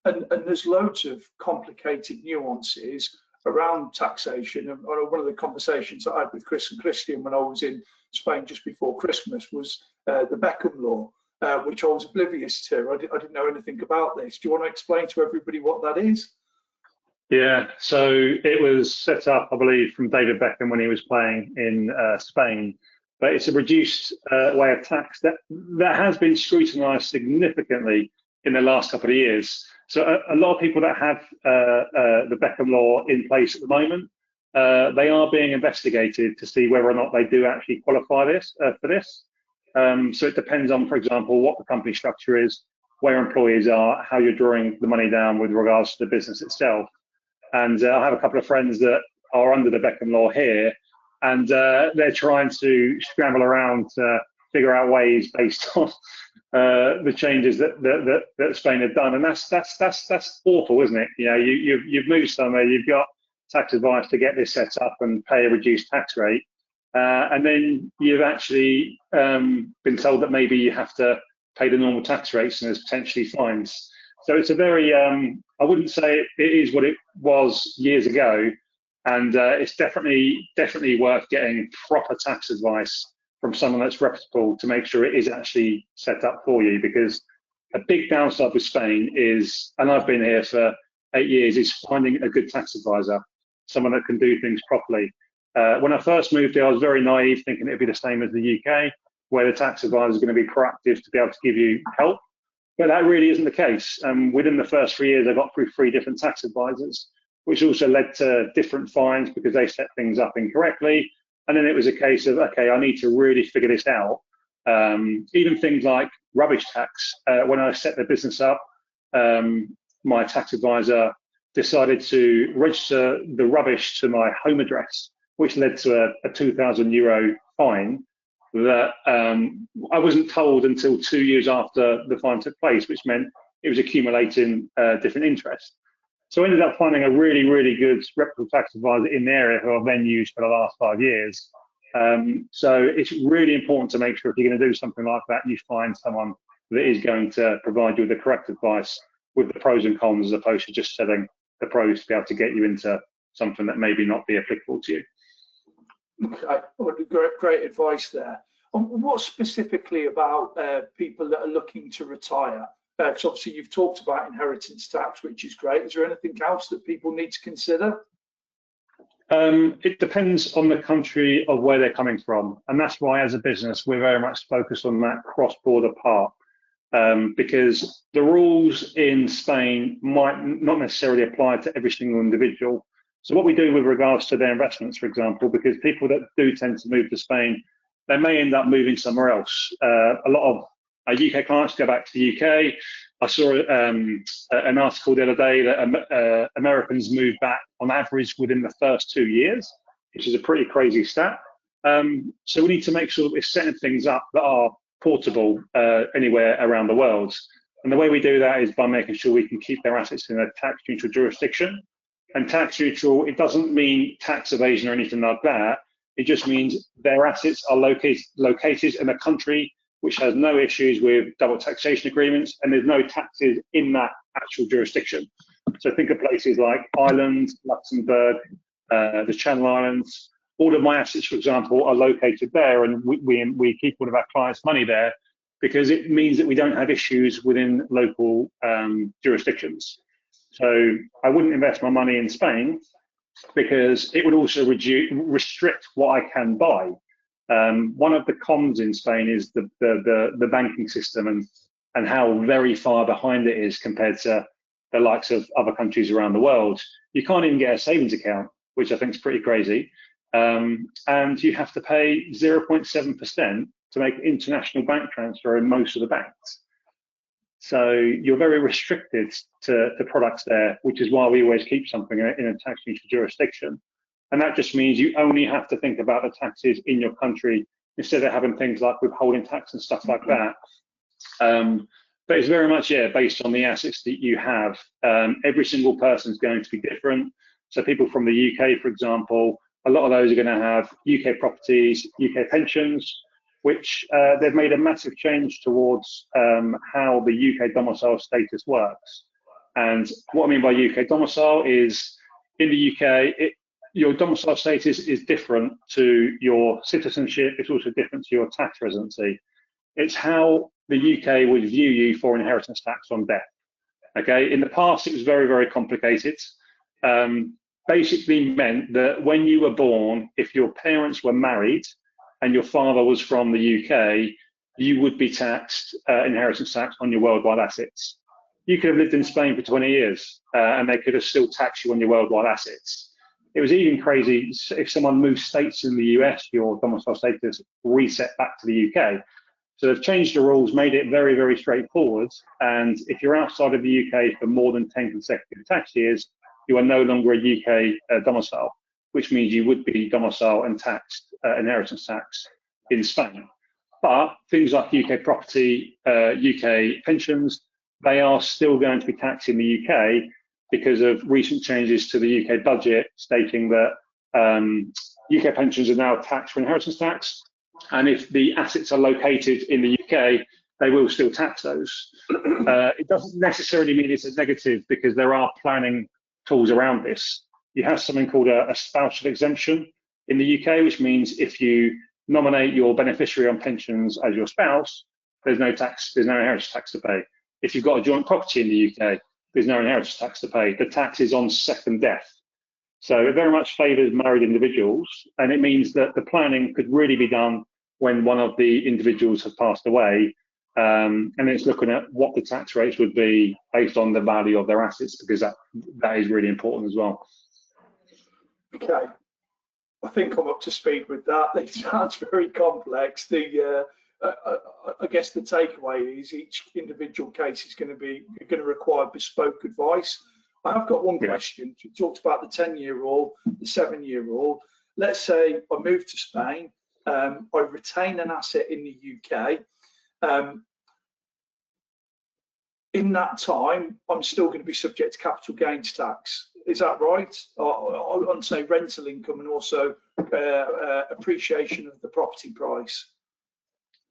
And there's loads of complicated nuances around taxation. And one of the conversations I had with Chris and Christian when I was in Spain just before Christmas was the Beckham law, which I was oblivious to. I didn't know anything about this. Do you want to explain to everybody what that is? Yeah, so it was set up, I believe, from David Beckham when he was playing in Spain. But it's a reduced way of tax that has been scrutinised significantly in the last couple of years. So a lot of people that have the Beckham law in place at the moment, they are being investigated to see whether or not they do actually qualify for this. So it depends on, for example, what the company structure is, where employees are, how you're drawing the money down with regards to the business itself. And I have a couple of friends that are under the Beckham law here, and they're trying to scramble around to figure out ways based on the changes that Spain have done, and that's awful, isn't it? You know, you've moved somewhere, you've got tax advice to get this set up and pay a reduced tax rate, and then you've actually been told that maybe you have to pay the normal tax rates and there's potentially fines. So it's a very I wouldn't say it is what it was years ago, and it's definitely worth getting proper tax advice from someone that's reputable to make sure it is actually set up for you. Because a big downside with Spain is, and I've been here for 8 years, is finding a good tax advisor, someone that can do things properly. When I first moved here, I was very naive, thinking it'd be the same as the UK, where the tax advisor is going to be proactive to be able to give you help. But that really isn't the case. Within the first 3 years, I got through 3 different tax advisors, which also led to different fines because they set things up incorrectly. And then it was a case of, okay, I need to really figure this out. Even things like rubbish tax. When I set the business up, my tax advisor decided to register the rubbish to my home address, which led to a €2,000 fine that I wasn't told until 2 years after the fine took place, which meant it was accumulating different interest. So I ended up finding a really, really good reputable tax advisor in the area who I've then used for the last 5 years. So it's really important to make sure if you're going to do something like that, you find someone that is going to provide you with the correct advice with the pros and cons, as opposed to just selling the pros to be able to get you into something that maybe not be applicable to you. Okay, great advice there. What specifically about people that are looking to retire? Because obviously you've talked about inheritance tax, which is great. Is there anything else that people need to consider? It depends on the country of where they're coming from. And that's why, as a business, we're very much focused on that cross-border part. Because the rules in Spain might not necessarily apply to every single individual. So what we do with regards to their investments, for example, because people that do tend to move to Spain, they may end up moving somewhere else. A lot of our UK clients go back to the UK. I saw an article the other day that Americans move back on average within the first 2 years, which is a pretty crazy stat. So we need to make sure that we're setting things up that are portable anywhere around the world. And the way we do that is by making sure we can keep their assets in a tax neutral jurisdiction. And tax neutral, it doesn't mean tax evasion or anything like that. It just means their assets are located in a country which has no issues with double taxation agreements, and there's no taxes in that actual jurisdiction. So think of places like Ireland, Luxembourg, the Channel Islands. All of my assets, for example, are located there, and we keep all of our clients' money there because it means that we don't have issues within local jurisdictions. So I wouldn't invest my money in Spain because it would also restrict what I can buy. One of the cons in Spain is the banking system and how very far behind it is compared to the likes of other countries around the world. You can't even get a savings account, which I think is pretty crazy. And you have to pay 0.7% to make an international bank transfer in most of the banks. So you're very restricted to products there, which is why we always keep something in a tax neutral jurisdiction. And that just means you only have to think about the taxes in your country instead of having things like withholding tax and stuff like that. But it's very much, yeah, based on the assets that you have. Every single person is going to be different. So people from the UK, for example, a lot of those are going to have UK properties, UK pensions, which they've made a massive change towards how the UK domicile status works. And what I mean by UK domicile is in the UK, your domicile status is different to your citizenship. It's also different to your tax residency. It's how the UK would view you for inheritance tax on death. Okay, in the past, it was very, very complicated. Basically meant that when you were born, if your parents were married and your father was from the UK, you would be taxed inheritance tax on your worldwide assets. You could have lived in Spain for 20 years and they could have still taxed you on your worldwide assets. It was even crazy if someone moved states in the US, your domicile status reset back to the UK. So they've changed the rules, made it very, very straightforward. And if you're outside of the UK for more than 10 consecutive tax years, you are no longer a UK domicile, which means you would be domicile and taxed inheritance tax in Spain. But things like UK property, UK pensions, they are still going to be taxed in the UK because of recent changes to the UK budget stating that UK pensions are now taxed for inheritance tax. And if the assets are located in the UK, they will still tax those. It doesn't necessarily mean it's a negative because there are planning tools around this. You have something called a spousal exemption in the UK, which means if you nominate your beneficiary on pensions as your spouse, there's no tax, there's no inheritance tax to pay. If you've got a joint property in the UK, there's no inheritance tax to pay. The tax is on second death. So it very much favours married individuals, and it means that the planning could really be done when one of the individuals has passed away, and it's looking at what the tax rates would be based on the value of their assets, because that is really important as well. Okay, I think I'm up to speed with that. It sounds very complex. I guess the takeaway is each individual case is going to require bespoke advice. I have got one question. You talked about the 10-year rule, the 7-year rule. Let's say I move to Spain, I retain an asset in the UK. In that time, I'm still going to be subject to capital gains tax. Is that right? On say rental income and also appreciation of the property price.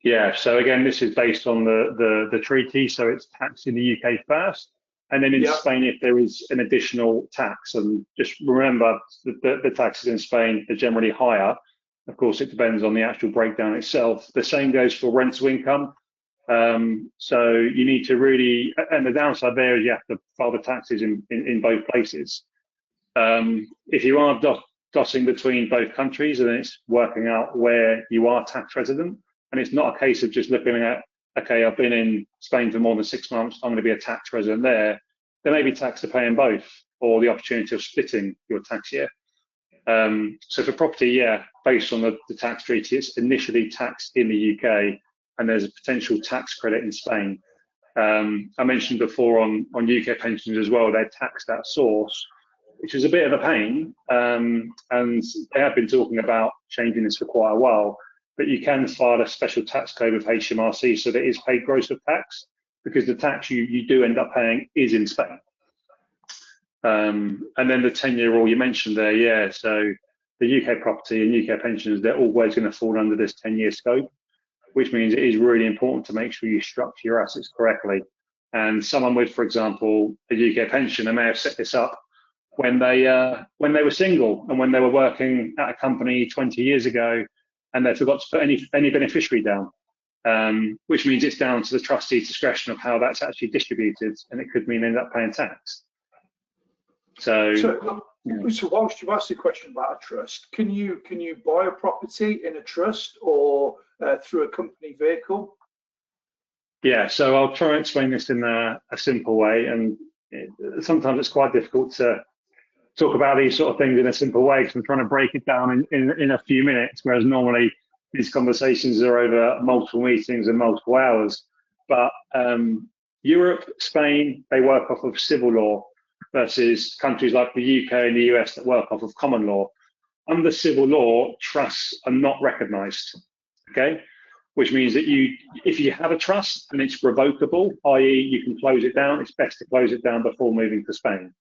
Yeah. So again, this is based on the treaty. So it's taxed in the UK first, and then in Spain, if there is an additional tax, and just remember the taxes in Spain are generally higher. Of course, it depends on the actual breakdown itself. The same goes for rental income. So you need to really, and the downside there is you have to file the taxes in both places. If you are dotting between both countries, and then it's working out where you are tax resident, and it's not a case of just looking at, okay, I've been in Spain for more than 6 months, I'm going to be a tax resident there. There may be tax to pay in both, or the opportunity of splitting your tax year. So for property, yeah, based on the tax treaty, it's initially taxed in the UK, and there's a potential tax credit in Spain. I mentioned before on UK pensions as well, they're taxed at source, which is a bit of a pain, and they have been talking about changing this for quite a while, but you can file a special tax code with HMRC so that it is paid gross of tax, because the tax you do end up paying is in Spain. And then the 10-year rule you mentioned there, yeah, so the UK property and UK pensions, they're always going to fall under this 10-year scope, which means it is really important to make sure you structure your assets correctly. And someone with, for example, a UK pension, they may have set this up when they were single and when they were working at a company 20 years ago, and they forgot to put any beneficiary down, which means it's down to the trustee's discretion of how that's actually distributed, and it could mean they end up paying tax. So whilst you asked the question about a trust, can you buy a property in a trust or through a company vehicle? Yeah, so I'll try and explain this in a simple way, and sometimes it's quite difficult to talk about these sort of things in a simple way because I'm trying to break it down in a few minutes, whereas normally these conversations are over multiple meetings and multiple hours. But Europe, Spain, they work off of civil law versus countries like the UK and the US that work off of common law. Under civil law, trusts are not recognised, okay? Which means that if you have a trust and it's revocable, i.e. you can close it down, it's best to close it down before moving to Spain.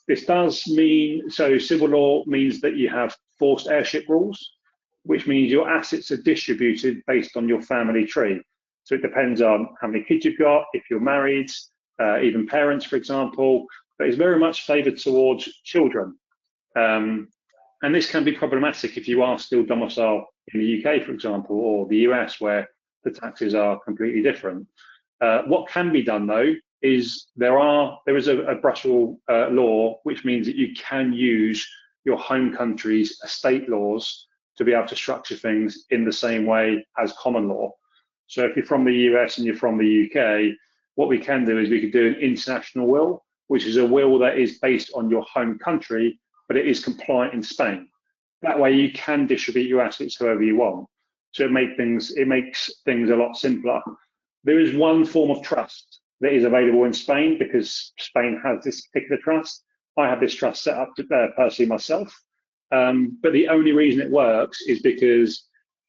This does mean, so civil law means that you have forced heirship rules, which means your assets are distributed based on your family tree. So it depends on how many kids you've got, if you're married, even parents, for example, but it's very much favoured towards children. And this can be problematic if you are still domiciled in the UK, for example, or the US, where the taxes are completely different. What can be done, though, is there is a Brussels law, which means that you can use your home country's estate laws to be able to structure things in the same way as common law. So if you're from the US and you're from the UK, what we can do is we could do an international will, which is a will that is based on your home country, but it is compliant in Spain. That way you can distribute your assets however you want. So it makes things a lot simpler. There is one form of trust that is available in Spain because Spain has this particular trust. I have this trust set up personally myself. But the only reason it works is because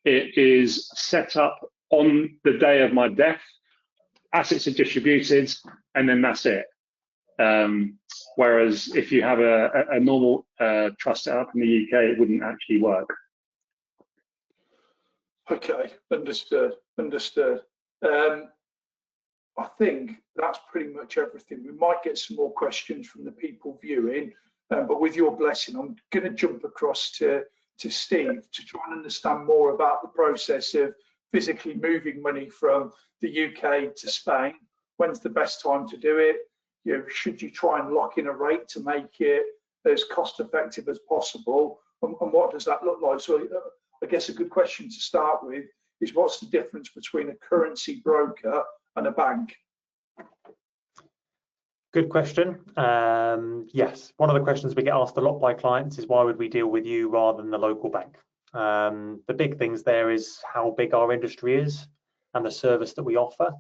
it is set up on the day of my death, assets are distributed, and then that's it. Whereas if you have a normal trust set up in the UK, it wouldn't actually work. Okay, understood. I think that's pretty much everything. We might get some more questions from the people viewing, but with your blessing, I'm going to jump across to Steve to try and understand more about the process of physically moving money from the UK to Spain. When's the best time to do it? You know, should you try and lock in a rate to make it as cost effective as possible? And what does that look like? So I guess a good question to start with is what's the difference between a currency broker and a bank? Good question. Yes, one of the questions we get asked a lot by clients is why would we deal with you rather than the local bank? The big things there is how big our industry is and the service that we offer.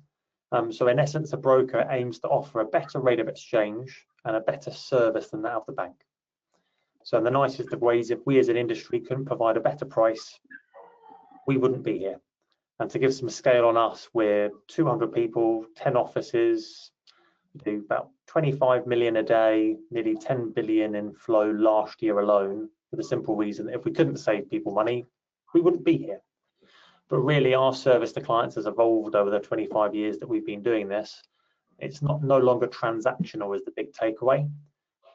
So in essence, a broker aims to offer a better rate of exchange and a better service than that of the bank. So in the nicest of ways, if we as an industry couldn't provide a better price, we wouldn't be here. And to give some scale on us, we're 200 people, 10 offices, we do about 25 million a day, nearly 10 billion in flow last year alone, for the simple reason that if we couldn't save people money, we wouldn't be here. But really our service to clients has evolved over the 25 years that we've been doing this. It's no longer transactional is the big takeaway.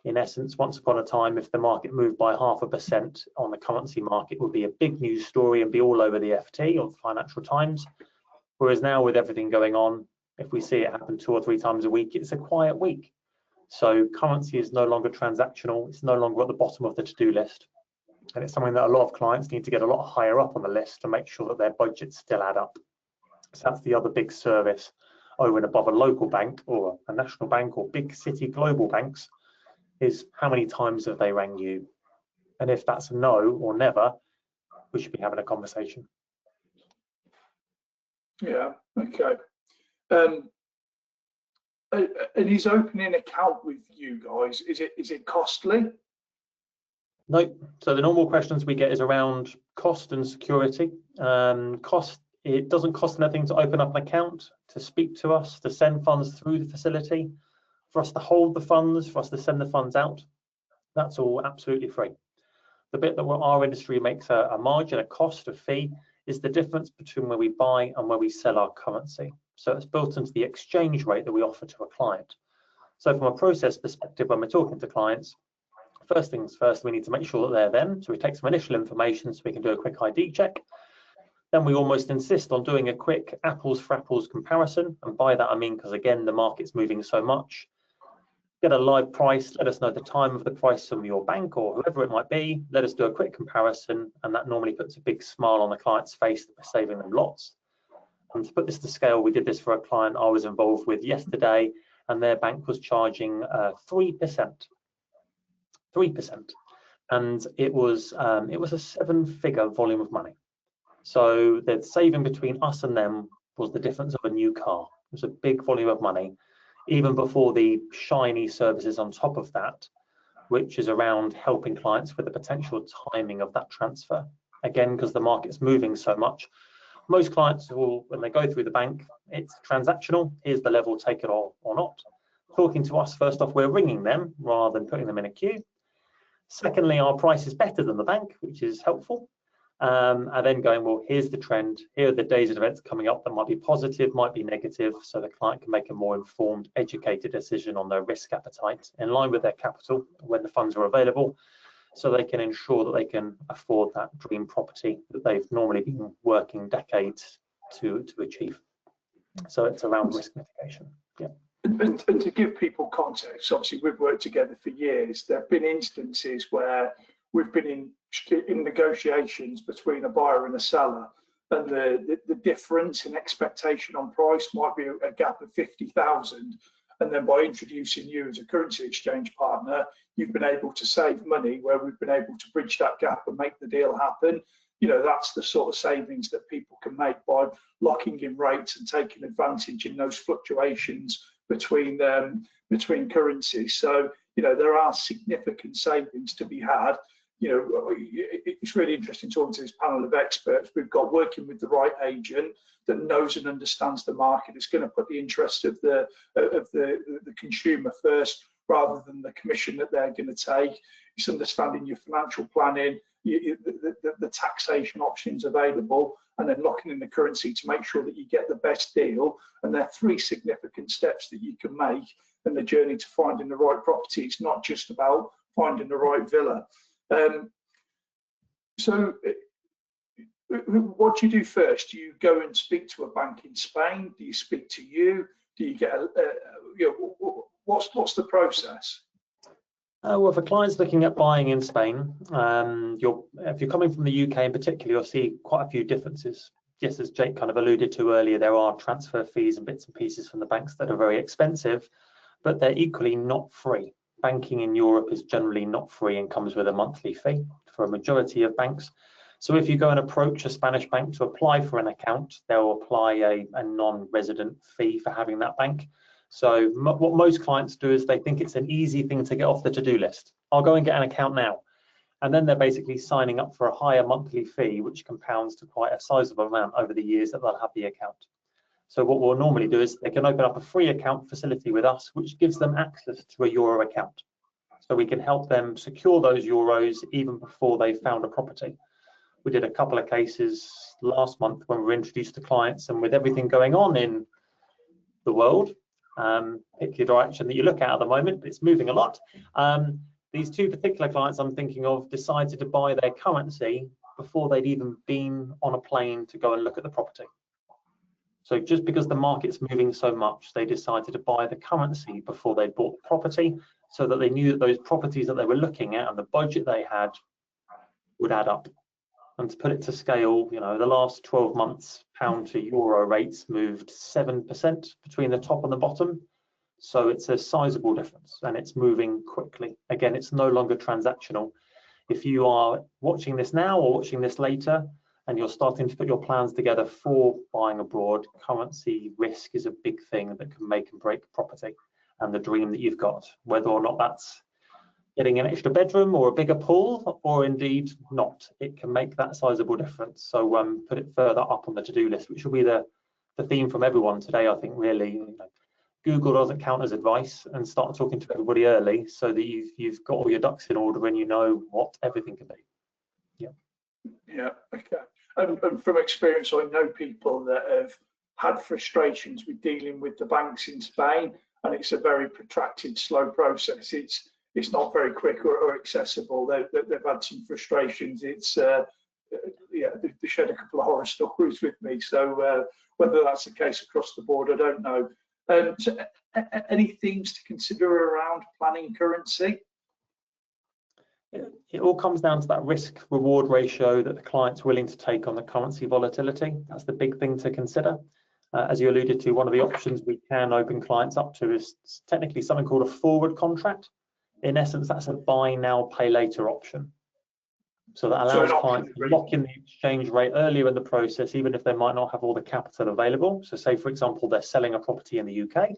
In essence, once upon a time, if the market moved by 0.5% on the currency market, it would be a big news story and be all over the FT or the Financial Times. Whereas now with everything going on, if we see it happen 2 or 3 times a week, it's a quiet week. So currency is no longer transactional. It's no longer at the bottom of the to-do list. And it's something that a lot of clients need to get a lot higher up on the list to make sure that their budgets still add up. So that's the other big service over and above a local bank or a national bank or big city global banks is how many times have they rang you? And if that's a no or never, we should be having a conversation. Yeah, okay. And is opening an account with you guys, is it costly? No. So the normal questions we get is around cost and security. Cost, it doesn't cost anything to open up an account, to speak to us, to send funds through the facility, for us to hold the funds, for us to send the funds out. That's all absolutely free. The bit that our industry makes a margin, a cost, a fee, is the difference between where we buy and where we sell our currency. So it's built into the exchange rate that we offer to a client. So from a process perspective, when we're talking to clients, first things first, we need to make sure that they're them. So we take some initial information so we can do a quick ID check. Then we almost insist on doing a quick apples for apples comparison. And by that, I mean, because again, the market's moving so much. Get a live price, let us know the time of the price from your bank or whoever it might be. Let us do a quick comparison. And that normally puts a big smile on the client's face that we're saving them lots. And to put this to scale, we did this for a client I was involved with yesterday, and their bank was charging 3%. 3%. And it was a 7-figure volume of money. So the saving between us and them was the difference of a new car. It was a big volume of money, even before the shiny services on top of that, which is around helping clients with the potential timing of that transfer. Again, because the market's moving so much, most clients will, when they go through the bank, it's transactional. Here's the level, take it or not. Talking to us, first off, we're ringing them rather than putting them in a queue. Secondly, our price is better than the bank, which is helpful. And then going, well, here's the trend. Here are the days and events coming up that might be positive, might be negative, so the client can make a more informed, educated decision on their risk appetite in line with their capital when the funds are available, so they can ensure that they can afford that dream property that they've normally been working decades to achieve. So it's around risk mitigation. Yeah. And to give people context, obviously we've worked together for years. There have been instances where we've been in negotiations between a buyer and a seller, and the difference in expectation on price might be a gap of 50,000. And then by introducing you as a currency exchange partner, you've been able to save money where we've been able to bridge that gap and make the deal happen. You know, that's the sort of savings that people can make by locking in rates and taking advantage in those fluctuations between currencies. So, you know, there are significant savings to be had. You know, it's really interesting talking to this panel of experts. We've got working with the right agent that knows and understands the market. It's going to put the interest of the consumer first rather than the commission that they're going to take. It's understanding your financial planning, the taxation options available, and then locking in the currency to make sure that you get the best deal. And there are 3 significant steps that you can make in the journey to finding the right property. It's not just about finding the right villa. So what do you do first? Do you go and speak to a bank in Spain? Do you speak to you? Do you get what's the process? Well, for clients looking at buying in Spain, if you're coming from the UK in particular, you'll see quite a few differences. Yes, as Jake kind of alluded to earlier, there are transfer fees and bits and pieces from the banks that are very expensive, but they're equally not free. Banking in Europe is generally not free and comes with a monthly fee for a majority of banks. So if you go and approach a Spanish bank to apply for an account, they'll apply a non-resident fee for having that bank. So what most clients do is they think it's an easy thing to get off the to-do list. I'll go and get an account now. And then they're basically signing up for a higher monthly fee, which compounds to quite a sizable amount over the years that they'll have the account. So what we'll normally do is they can open up a free account facility with us, which gives them access to a Euro account. So we can help them secure those Euros even before they've found a property. We did a couple of cases last month when we were introduced to clients, and with everything going on in the world, pick your direction that you look at the moment, it's moving a lot. These 2 particular clients I'm thinking of decided to buy their currency before they'd even been on a plane to go and look at the property. So just because the market's moving so much, they decided to buy the currency before they bought the property, so that they knew that those properties that they were looking at and the budget they had would add up. And to put it to scale, you know, the last 12 months, pound to euro rates moved 7% between the top and the bottom. So it's a sizable difference and it's moving quickly. Again, it's no longer transactional. If you are watching this now or watching this later, and you're starting to put your plans together for buying abroad, currency risk is a big thing that can make and break property and the dream that you've got, whether or not that's getting an extra bedroom or a bigger pool, or indeed not. It can make that sizable difference. So put it further up on the to-do list, which will be the theme from everyone today, I think, really. You know, Google doesn't count as advice, and start talking to everybody early so that you've got all your ducks in order and you know what everything can be. Yeah. Yeah, okay. And from experience, I know people that have had frustrations with dealing with the banks in Spain, and it's a very protracted, slow process. It's not very quick or accessible. They've had some frustrations. It's yeah, they shared a couple of horror stories with me. So whether that's the case across the board, I don't know. So any themes to consider around planning currency? It all comes down to that risk reward ratio that the client's willing to take on the currency volatility. That's the big thing to consider. As you alluded to, one of the options we can open clients up to is technically something called a forward contract. In essence, that's a buy now, pay later option. So that allows clients to lock in the exchange rate earlier in the process, even if they might not have all the capital available. So say, for example, they're selling a property in the UK.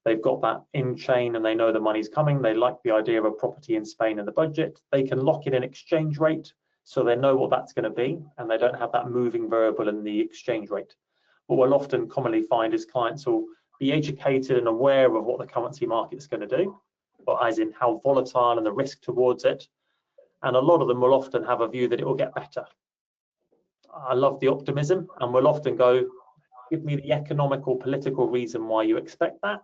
They've got that in chain and they know the money's coming. They like the idea of a property in Spain in the budget. They can lock in an exchange rate so they know what that's going to be and they don't have that moving variable in the exchange rate. What we'll often commonly find is clients will be educated and aware of what the currency market's going to do, but as in how volatile and the risk towards it. And a lot of them will often have a view that it will get better. I love the optimism, and we'll often go, give me the economic or political reason why you expect that.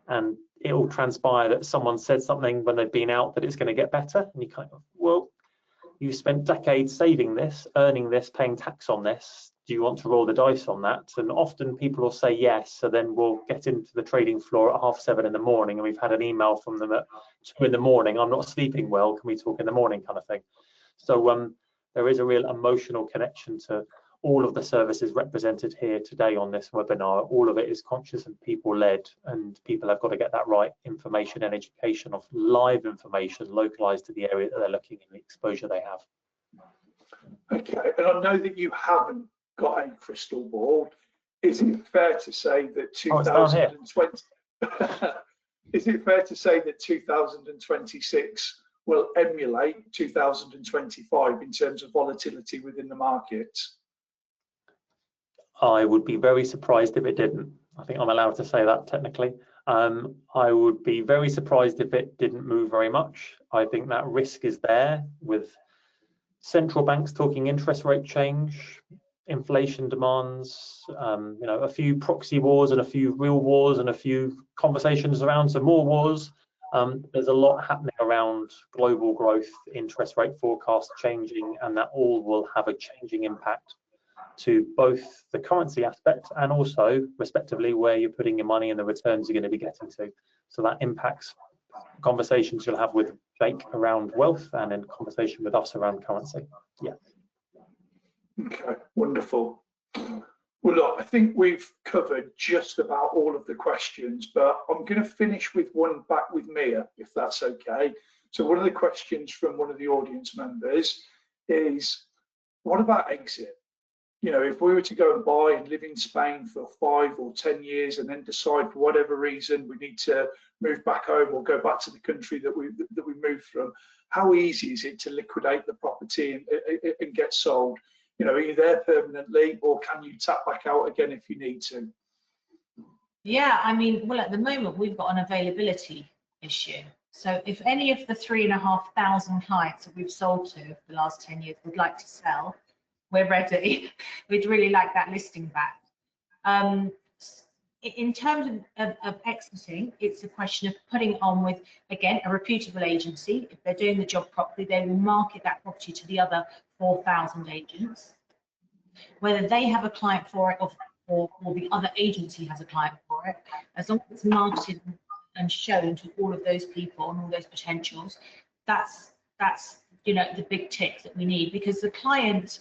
And it will transpire that someone said something when they've been out that it's going to get better. And you kind of, well, you've spent decades saving this, earning this, paying tax on this. Do you want to roll the dice on that? And often people will say yes. So then we'll get into the trading floor at 7:30 in the morning, and we've had an email from them at 2 in the morning. I'm not sleeping well. Can we talk in the morning, kind of thing? So there is a real emotional connection to all of the services represented here today on this webinar. All of it is conscious and people led, and people have got to get that right information and education of live information localized to the area that they're looking in, the exposure they have. Okay, and I know that you haven't got a crystal ball. Is it fair to say that 2020 is it fair to say that 2026 will emulate 2025 in terms of volatility within the markets? I would be very surprised if it didn't. I think I'm allowed to say that technically. I would be very surprised if it didn't move very much. I think that risk is there with central banks talking interest rate change, inflation demands, you know, a few proxy wars and a few real wars and a few conversations around some more wars. There's a lot happening around global growth, interest rate forecasts changing, and that all will have a changing impact to both the currency aspect and also respectively where you're putting your money and the returns you're going to be getting to. So that impacts conversations you'll have with Jake around wealth and in conversation with us around currency. Yeah. Okay, wonderful. Well, look, I think we've covered just about all of the questions, but I'm going to finish with one back with Mia, if that's okay. So one of the questions from one of the audience members is, what about exit? You know, if we were to go and buy and live in Spain for 5 or 10 years and then decide for whatever reason we need to move back home or go back to the country that we moved from, how easy is it to liquidate the property and get sold? You know, are you there permanently, or can you tap back out again if you need to? Yeah, I mean, well, at the moment we've got an availability issue. So if any of the 3,500 clients that we've sold to for the last 10 years would like to sell, we're ready. We'd really like that listing back. In terms of exiting, it's a question of putting on with, again, a reputable agency. If they're doing the job properly, they will market that property to the other 4,000 agents. Whether they have a client for it or the other agency has a client for it, as long as it's marketed and shown to all of those people and all those potentials, that's you know, the big tick that we need, because the client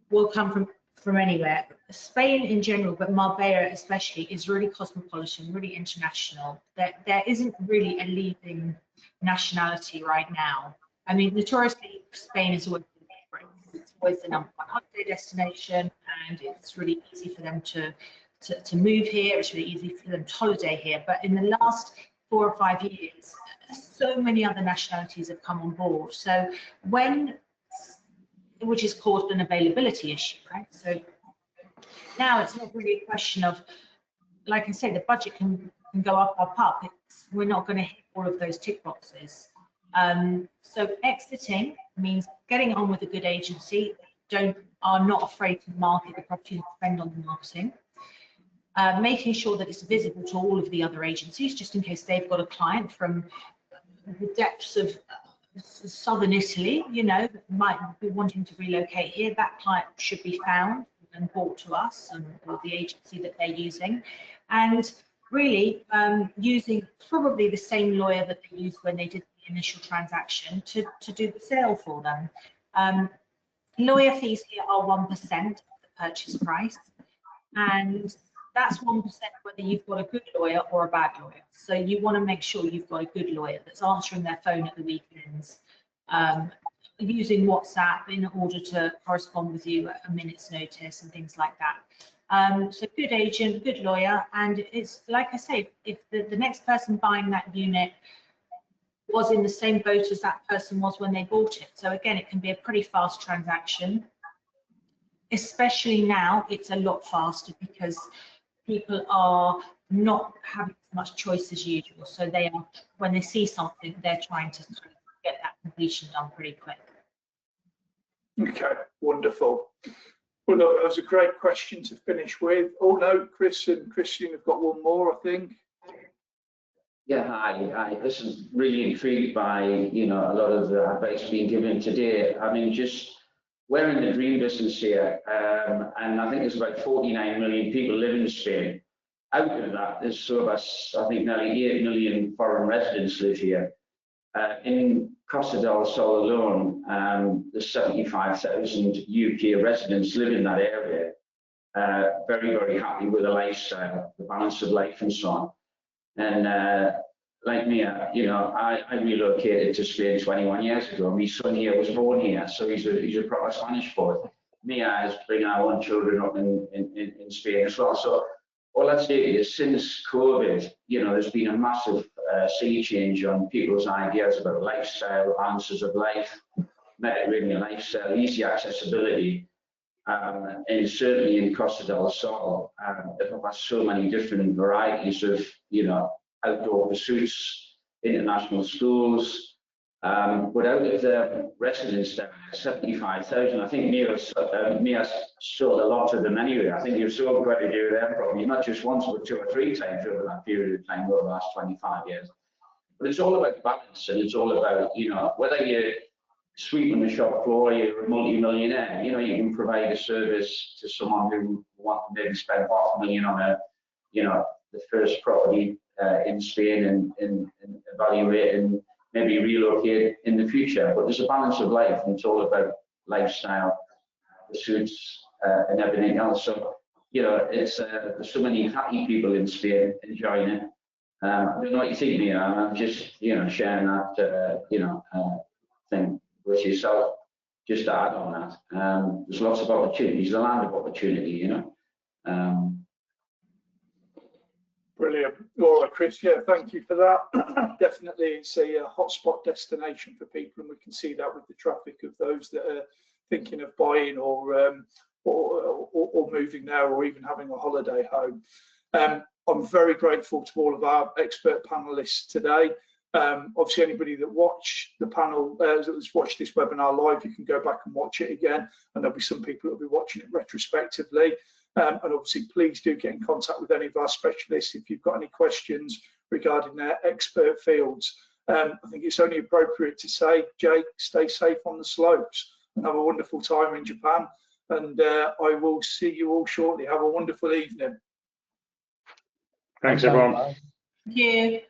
will come from anywhere. Spain in general, but Marbella especially, is really cosmopolitan, really international. There isn't really a leading nationality right now. I mean, notoriously, Spain is always the favorite. It's always the #1 holiday destination, and it's really easy for them to move here. It's really easy for them to holiday here. But in the last 4 or 5 years, so many other nationalities have come on board. So which has caused an availability issue, right? So now it's not really a question of, like I say, the budget can go up. We're not going to hit all of those tick boxes. So exiting means getting on with a good agency. Don't are not afraid to market the property and spend on the marketing. Making sure that it's visible to all of the other agencies, just in case they've got a client from the depths of southern Italy, you know, that might be wanting to relocate here. That client should be found and brought to us and or the agency that they're using, and really using probably the same lawyer that they used when they did the initial transaction to do the sale for them. Lawyer fees here are 1% of the purchase price, and that's 1% whether you've got a good lawyer or a bad lawyer. So you want to make sure you've got a good lawyer that's answering their phone at the weekends, using WhatsApp in order to correspond with you at a minute's notice and things like that. So good agent, good lawyer, and it's like I say, if the next person buying that unit was in the same boat as that person was when they bought it. So again, it can be a pretty fast transaction. Especially now, it's a lot faster because people are not having as much choice as usual. So they are, when they see something, they're trying to sort of get that completion done pretty quick. Okay, wonderful. Well, look, that was a great question to finish with. Oh no, Chris and Christian have got one more, I think. Yeah, hi. This is really intrigued by, you know, a lot of the advice being given today. I mean, just we're in the dream business here, and I think there's about 49 million people live in Spain. Out of that, there's sort of us, I think nearly 8 million foreign residents live here. In Costa del Sol alone, there's 75,000 UK residents live in that area. Very, very happy with the lifestyle, the balance of life and so on. And like me, you know, I relocated to Spain 21 years ago. My son here was born here, so he's a proper Spanish boy. Mia is bringing our own children up in Spain as well. So all I'd say is, since COVID, you know, there's been a massive sea change on people's ideas about lifestyle, balances of life, Mediterranean lifestyle, easy accessibility. And certainly in Costa del Sol, there are so many different varieties of, you know, outdoor pursuits, international schools. But out of the residents there, 75,000, I think Mia sold a lot of them anyway. I think you've sold quite a few of them probably, not just once, but 2 or 3 times over that period of time, over the last 25 years. But it's all about balance, and it's all about, you know, whether you're sweeping the shop floor, you're a multi-millionaire, you know, you can provide a service to someone who wants to maybe spend $500,000 on a, you know, the first property in Spain and evaluate and maybe relocate in the future. But there's a balance of life, and it's all about lifestyle, pursuits, and everything else. So, you know, it's there's so many happy people in Spain enjoying it. I don't know what you think, Mia. I'm just, you know, sharing that, you know, thing with yourself, just to add on that. There's lots of opportunities, the land of opportunity, you know. Brilliant. All right, Chris, yeah, thank you for that. Definitely it's a hotspot destination for people, and we can see that with the traffic of those that are thinking of buying or moving there, or even having a holiday home. I'm very grateful to all of our expert panelists today. Obviously, anybody that watched the panel, that's watched this webinar live, you can go back and watch it again, and there'll be some people that will be watching it retrospectively. And obviously, please do get in contact with any of our specialists if you've got any questions regarding their expert fields. I think it's only appropriate to say, Jake, stay safe on the slopes and have a wonderful time in Japan. And I will see you all shortly. Have a wonderful evening. Thanks, everyone. Thank you.